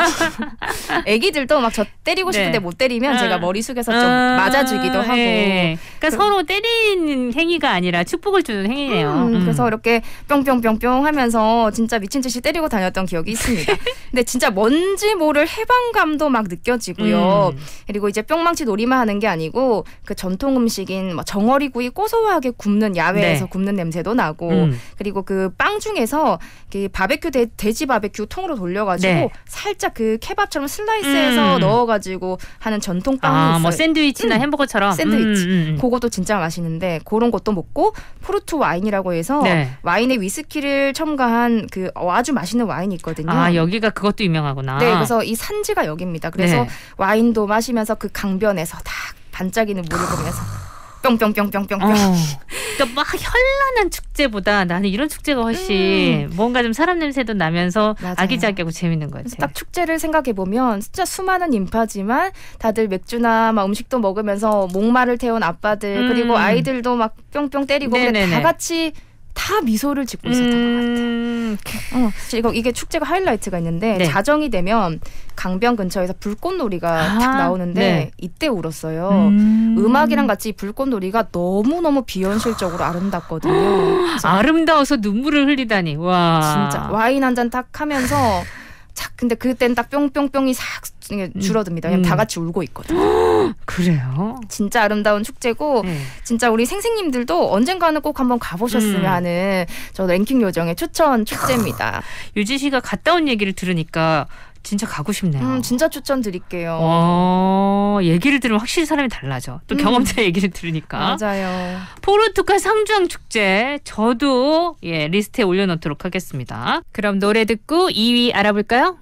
애기들도 막 저 때리고 싶은데 못 때리면 제가 머리 숙여서 좀 맞아주기도 하고. 그러니까 서로 때리는 행위가 아니라 축복을 주는 행위네요. 그래서 이렇게 뿅뿅뿅뿅 하면서 진짜 미친 듯이 때리고 다녔던 기억이 있습니다. 근데 진짜 뭔지 모를 해방감도 막 느껴지고요. 그리고 이제 뿅망치 놀이만 하는 게 아니고 그 전통 음식인 뭐 정어리구이 고소하게 굽는 야외에서 굽는 냄새도 나고 그리고 그 빵 중에서 그 바베큐 돼지 바베큐 통으로 돌려가지고 살짝 그 케밥처럼 슬라이스해서 넣어가지고 하는 전통 빵이 있어요. 뭐 샌드위치나 햄버거처럼. 샌드위치. 그것도 진짜 맛있는데 그런 것도 먹고 포르투 와인이라고 해서 와인에 위스키를 첨가한 그 아주 맛있는 와인이 있거든요. 여기가 그것도 유명하구나. 네, 그래서 이 산지가 여기입니다. 그래서 와인도 마시면서 그 강변에서 딱 반짝이는 물을 보면서 뿅뿅뿅뿅뿅뿅. 그러니까 막 현란한 축제보다 나는 이런 축제가 훨씬 뭔가 좀 사람 냄새도 나면서 아기자기하고 재밌는 것 같아요. 딱 축제를 생각해 보면 진짜 수많은 인파지만 다들 맥주나 막 음식도 먹으면서 목마를 태운 아빠들 그리고 아이들도 막 뿅뿅 때리고 다 같이 다 다 미소를 짓고 있었던 것 같아요. 이게 축제가 하이라이트가 있는데 네. 자정이 되면 강변 근처에서 불꽃놀이가 딱 나오는데 네. 이때 울었어요. 음악이랑 같이 불꽃놀이가 너무너무 비현실적으로 아름답거든요. 아름다워서 눈물을 흘리다니. 와. 진짜 와인 한 잔 딱 하면서 근데 그땐 딱 뿅뿅뿅이 싹 줄어듭니다. 왜냐면 다 같이 울고 있거든요. 그래요? 진짜 아름다운 축제고 진짜 우리 생생님들도 언젠가는 꼭 한번 가보셨으면 하는 저 랭킹 요정의 추천 축제입니다. 유지 씨가 갔다 온 얘기를 들으니까 진짜 가고 싶네요. 진짜 추천드릴게요. 얘기를 들으면 확실히 사람이 달라져. 또 경험자 얘기를 들으니까. 맞아요. 포르투갈 상주왕 축제 저도 리스트에 올려놓도록 하겠습니다. 그럼 노래 듣고 2위 알아볼까요?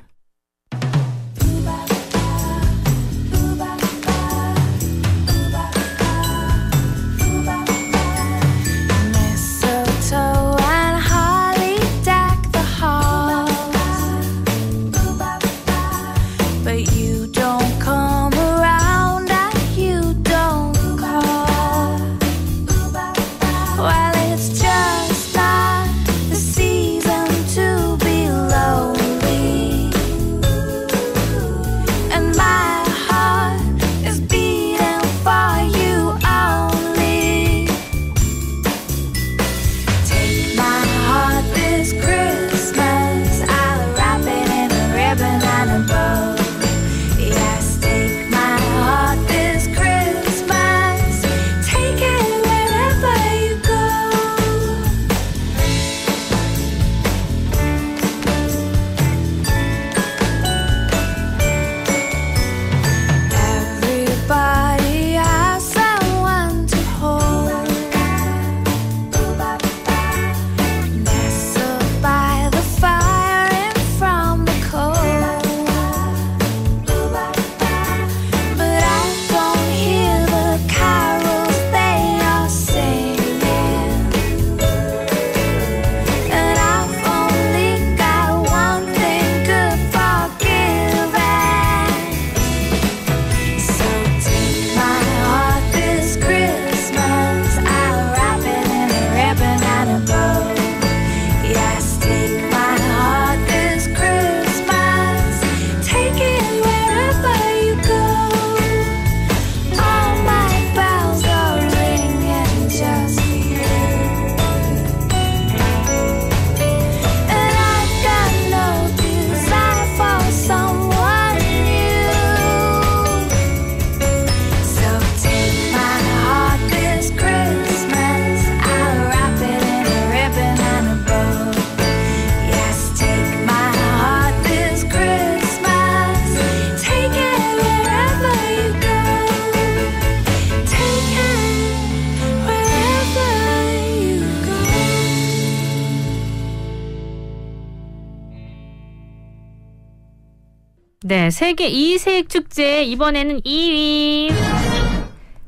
네, 세계 이색 축제 이번에는 2위.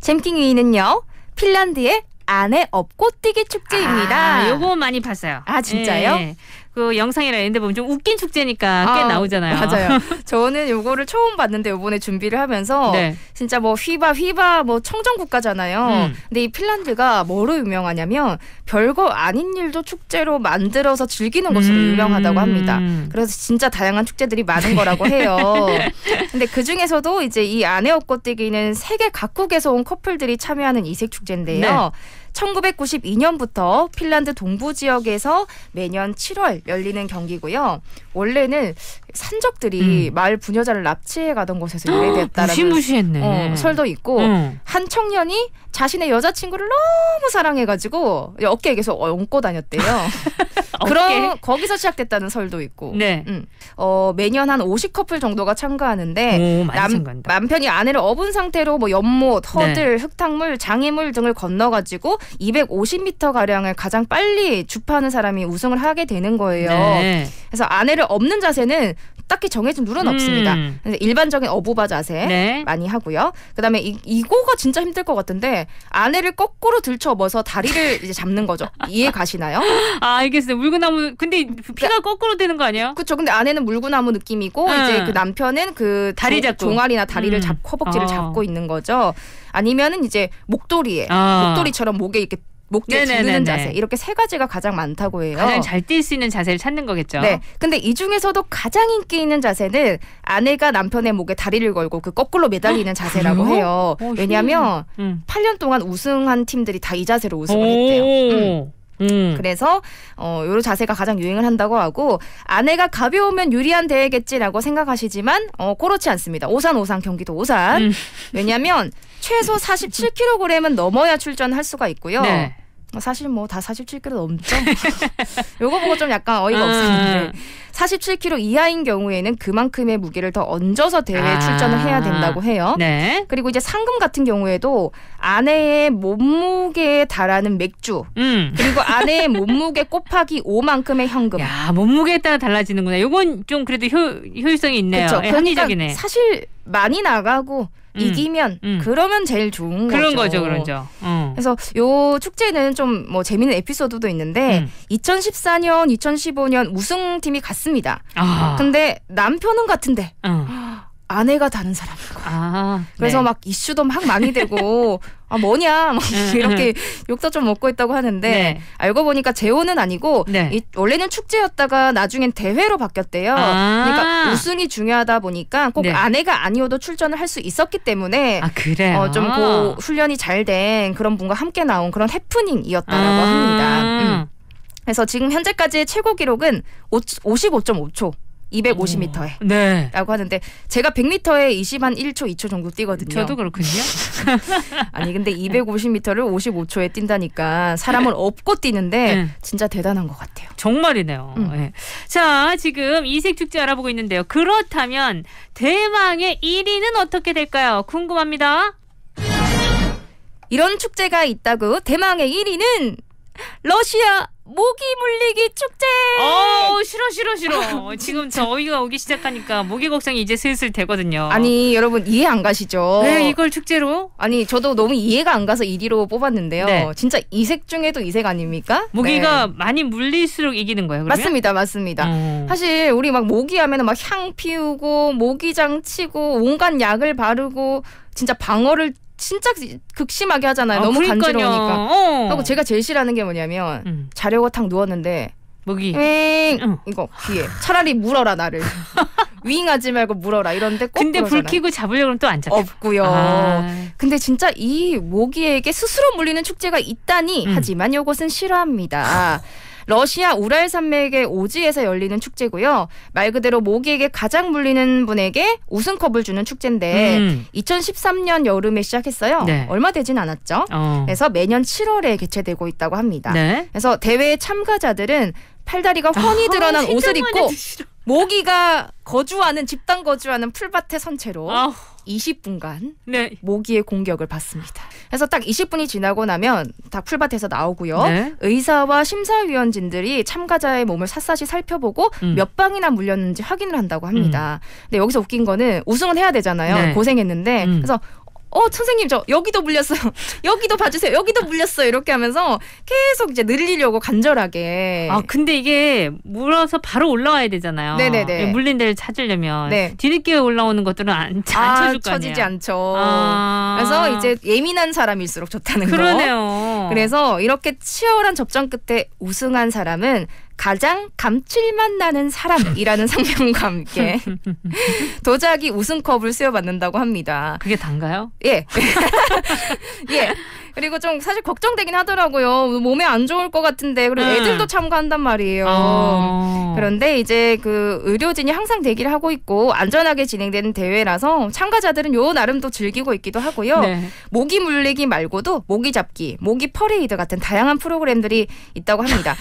잼킹 2위는요. 핀란드의 아내 업꽃뛰기 축제입니다. 요거 많이 봤어요. 진짜요? 네. 그 영상이나 이런 데 보면 좀 웃긴 축제니까 꽤 나오잖아요. 맞아요. 저는 요거를 처음 봤는데 요번에 준비를 하면서 진짜 뭐 휘바 뭐 청정국가잖아요. 근데 이 핀란드가 뭐로 유명하냐면 별거 아닌 일도 축제로 만들어서 즐기는 것으로 유명하다고 합니다. 그래서 진짜 다양한 축제들이 많은 거라고 해요. 근데 그중에서도 이제 이 아내 업꽃뛰기는 세계 각국에서 온 커플들이 참여하는 이색 축제인데요. 1992년부터 핀란드 동부 지역에서 매년 7월 열리는 경기고요. 원래는 산적들이 마을 부녀자를 납치해 가던 곳에서 유래됐다라는 무시무시했네. 설도 있고 한 청년이 자신의 여자친구를 너무 사랑해가지고 어깨에 계속 얹고 다녔대요. 그럼 거기서 시작됐다는 설도 있고. 매년 한 50커플 정도가 참가하는데 남편이 아내를 업은 상태로 뭐 연못, 허들, 흙탕물, 장애물 등을 건너가지고 250m 가량을 가장 빨리 주파하는 사람이 우승을 하게 되는 거예요. 그래서 아내를 업는 자세는 딱히 정해진 룰은 없습니다. 일반적인 어부바 자세 많이 하고요. 그다음에 이거가 진짜 힘들 것 같은데 아내를 거꾸로 들쳐업어서 다리를 이제 잡는 거죠. 이해 가시나요? 알겠어요. 물구나무. 근데 피가 거꾸로 되는 거 아니에요? 그렇죠. 근데 아내는 물구나무 느낌이고 이제 그 남편은 그 다리 잡고 종아리나 다리를 잡고 허벅지를 잡고 있는 거죠. 아니면은 이제 목도리처럼 목에 이렇게 목뒤에 두르는 자세 이렇게 세 가지가 가장 많다고 해요. 가장 잘 뛸 수 있는 자세를 찾는 거겠죠. 네. 근데 이 중에서도 가장 인기 있는 자세는 아내가 남편의 목에 다리를 걸고 그 거꾸로 매달리는 자세라고 해요. 왜냐하면 8년 동안 우승한 팀들이 다 이 자세로 우승을 했대요. 그래서 요 자세가 가장 유행을 한다고 하고 아내가 가벼우면 유리한 대회겠지라고 생각하시지만 그렇지 않습니다. 오산 경기도 오산. 왜냐하면 최소 47kg은 넘어야 출전할 수가 있고요. 네. 사실 뭐 다 47kg 넘죠. 요거 보고 좀 약간 어이가 없었는데 47kg 이하인 경우에는 그만큼의 무게를 더 얹어서 대회에 출전을 해야 된다고 해요. 네. 그리고 이제 상금 같은 경우에도 아내의 몸무게에 달하는 맥주 그리고 아내의 몸무게 곱하기 5만큼의 현금. 야, 몸무게에 따라 달라지는구나. 요건 좀 그래도 효율성이 있네요. 그렇죠. 네, 합리적이네. 그러니까 사실 많이 나가고 이기면 그러면 제일 좋은 그런 거죠. 그렇죠. 그래서 요 축제는 좀 뭐 재미있는 에피소드도 있는데 2014년, 2015년 우승팀이 같습니다. 근데 남편은 같은데 아내가 다른 사람이고. 그래서 네. 막 이슈도 막 많이 되고 뭐냐 막 이렇게 욕도 좀 먹고 있다고 하는데 네. 알고 보니까 재혼은 아니고 원래는 축제였다가 나중엔 대회로 바뀌었대요. 그러니까 우승이 중요하다 보니까 꼭 아내가 아니어도 출전을 할 수 있었기 때문에 그래요? 좀 그 훈련이 잘 된 그런 분과 함께 나온 그런 해프닝이었다라고 합니다. 그래서 지금 현재까지의 최고 기록은 55.5초. 250m에 네. 라고 하는데 제가 100m에 20한 1초 2초 정도 뛰거든요. 저도 그렇군요. 아니 근데 250m를 55초에 뛴다니까 사람을 업고 뛰는데 진짜 대단한 것 같아요. 정말이네요. 네. 자, 지금 이색 축제 알아보고 있는데요. 그렇다면 대망의 1위는 어떻게 될까요? 궁금합니다. 이런 축제가 있다고. 대망의 1위는 러시아 모기 물리기 축제. 싫어. 지금 저희가 오기 시작하니까 모기 걱정이 이제 슬슬 되거든요. 아니 여러분 이해 안 가시죠? 네, 이걸 축제로? 아니 저도 너무 이해가 안 가서 1위로 뽑았는데요. 네. 진짜 이색 중에도 이색 아닙니까? 모기가 많이 물릴수록 이기는 거예요, 그러면? 맞습니다. 사실 우리 막 모기 하면 막 향 피우고 모기장 치고 온갖 약을 바르고 진짜 방어를 진짜 극심하게 하잖아요. 너무 그러니까요. 간지러우니까. 하고 제가 제일 싫어하는 게 뭐냐면 자려고 탁 누웠는데 모기 이거 귀에 차라리 물어라 나를. 윙하지 말고 물어라 이런데 꼭 근데 그러잖아요. 불 켜고 잡으려고 하면 또 안 잡혀. 없고요. 근데 진짜 이 모기에게 스스로 물리는 축제가 있다니 하지만 이것은 싫어합니다. 러시아 우랄 산맥의 오지에서 열리는 축제고요. 말 그대로 모기에게 가장 물리는 분에게 우승컵을 주는 축제인데 2013년 여름에 시작했어요. 네. 얼마 되진 않았죠. 그래서 매년 7월에 개최되고 있다고 합니다. 네. 그래서 대회 참가자들은 팔다리가 훤히 드러난 옷을 입고 모기가 집단 거주하는 풀밭에 선 채로 20분간 모기의 공격을 받습니다. 그래서 딱 20분이 지나고 나면 다 풀밭에서 나오고요. 네. 의사와 심사위원진들이 참가자의 몸을 샅샅이 살펴보고 몇 방이나 물렸는지 확인을 한다고 합니다. 근데 여기서 웃긴 거는 우승은 해야 되잖아요. 네. 고생했는데 그래서 선생님 저 여기도 물렸어요. 여기도 봐주세요. 여기도 물렸어요. 이렇게 하면서 계속 이제 늘리려고 간절하게. 근데 이게 물어서 바로 올라와야 되잖아요. 네네네. 물린 데를 찾으려면 뒤늦게 올라오는 것들은 안 쳐줄 거 아니에요. 쳐지지 않죠. 그래서 이제 예민한 사람일수록 좋다는 거. 그러네요. 그래서 이렇게 치열한 접전 끝에 우승한 사람은 가장 감칠맛 나는 사람이라는 상명과 함께 도자기 우승컵을 수여받는다고 합니다. 그게 단가요? 예. 예. 그리고 좀 사실 걱정되긴 하더라고요. 몸에 안 좋을 것 같은데. 그리고 애들도 참가한단 말이에요. 그런데 이제 그 의료진이 항상 대기를 하고 있고 안전하게 진행되는 대회라서 참가자들은 요 나름도 즐기고 있기도 하고요. 네. 모기 물리기 말고도 모기 잡기, 모기 퍼레이드 같은 다양한 프로그램들이 있다고 합니다.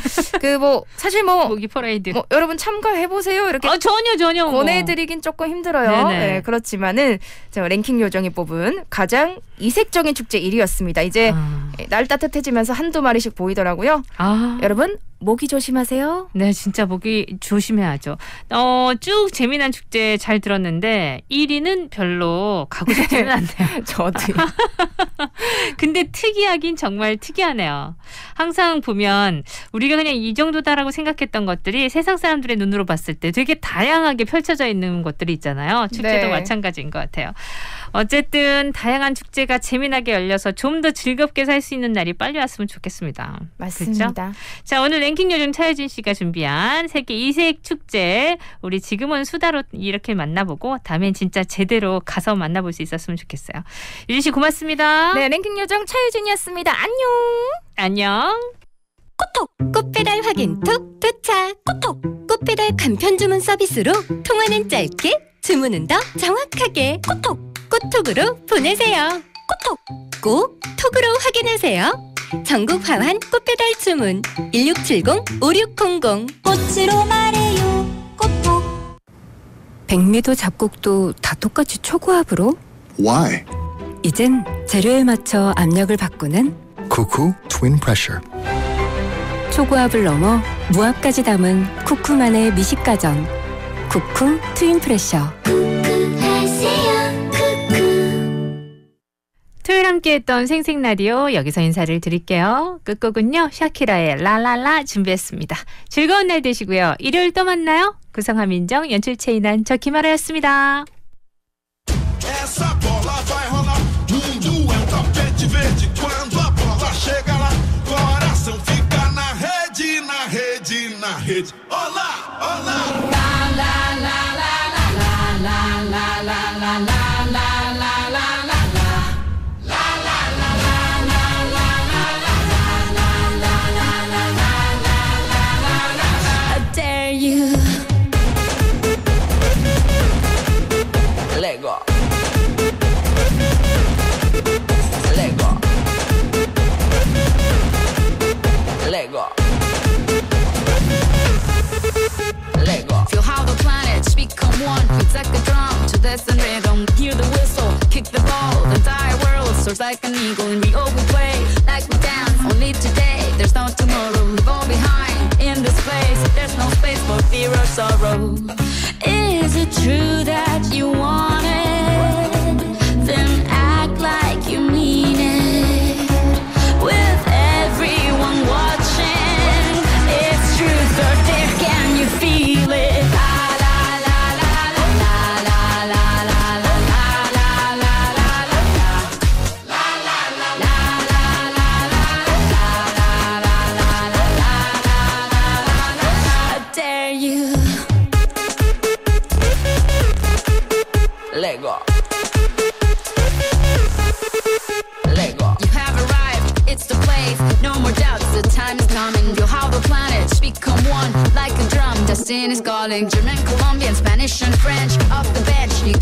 사실 모기 퍼레이드. 여러분 참가해 보세요. 이렇게 전혀 보내드리긴 조금 힘들어요. 네, 그렇지만은 랭킹 요정이 뽑은 가장 이색적인 축제 1위였습니다. 이제 날 따뜻해지면서 한두 마리씩 보이더라고요. 여러분 모기 조심하세요. 네, 진짜 모기 조심해야죠. 쭉 재미난 축제 잘 들었는데 1위는 별로 가고 싶지는 않네요. 저도요. 근데 특이하긴 정말 특이하네요. 항상 보면 우리가 그냥 이 정도다라고 생각했던 것들이 세상 사람들의 눈으로 봤을 때 되게 다양하게 펼쳐져 있는 것들이 있잖아요. 축제도 네. 마찬가지인 것 같아요. 어쨌든 다양한 축제가 재미나게 열려서 좀 더 즐겁게 살 수 있는 날이 빨리 왔으면 좋겠습니다. 맞습니다. 그렇죠? 자, 오늘 랭킹 요정 차혜진 씨가 준비한 세계 이색 축제, 우리 지금은 수다로 이렇게 만나보고 다음엔 진짜 제대로 가서 만나볼 수 있었으면 좋겠어요. 유진 씨 고맙습니다. 네, 랭킹 요정 차혜진이었습니다. 안녕. 안녕. 코톡 꽃배달 확인 톡 도착. 코톡 꽃배달 간편 주문 서비스로 통화는 짧게, 주문은 더 정확하게. 코톡 꽃톡으로 보내세요. 코톡 꼭 톡으로 확인하세요. 전국 화환 꽃배달 주문 1670-5600. 꽃으로 말해요 꽃톡. 백미도 잡곡도 다 똑같이 초고압으로? Why? 이젠 재료에 맞춰 압력을 바꾸는 Cuckoo Twin Pressure. 초고압을 넘어 무압까지 담은 쿠쿠만의 미식가전. 쿠쿠 트윈 프레셔. 토요일 함께했던 생생라디오 여기서 인사를 드릴게요. 끝곡은요, 샤키라의 라라라 준비했습니다. 즐거운 날 되시고요. 일요일 또 만나요. 구성함 인정, 연출 최인한, 저 김아라였습니다. Essa bola vai rolar, mundo é um tapete verde. Quando a bola chega lá, coração fica na rede, na rede, na rede. Olá, olá. La la la la la la la la la la la la la la. Lego. Lego. Lego. Lego. Feel how the planets become one. It's like a drum to this and rhythm. Hear the whistle, kick the ball. The entire world soars like an eagle. And we all play like we dance. Only today, there's no tomorrow. We go behind in this place. There's no space for fear or sorrow. Is it true that you want it? Then act like you mean it. With everyone watching, it's truth or dare. Can you feel it? La la la la la la la la la la la la la la I dare you. Lego. Lego. You have arrived, it's the place. No more doubts, the time is coming. Feel how the planets become one, like a drum. Destiny is calling. German, Colombian, Spanish, and French. Off the bench, you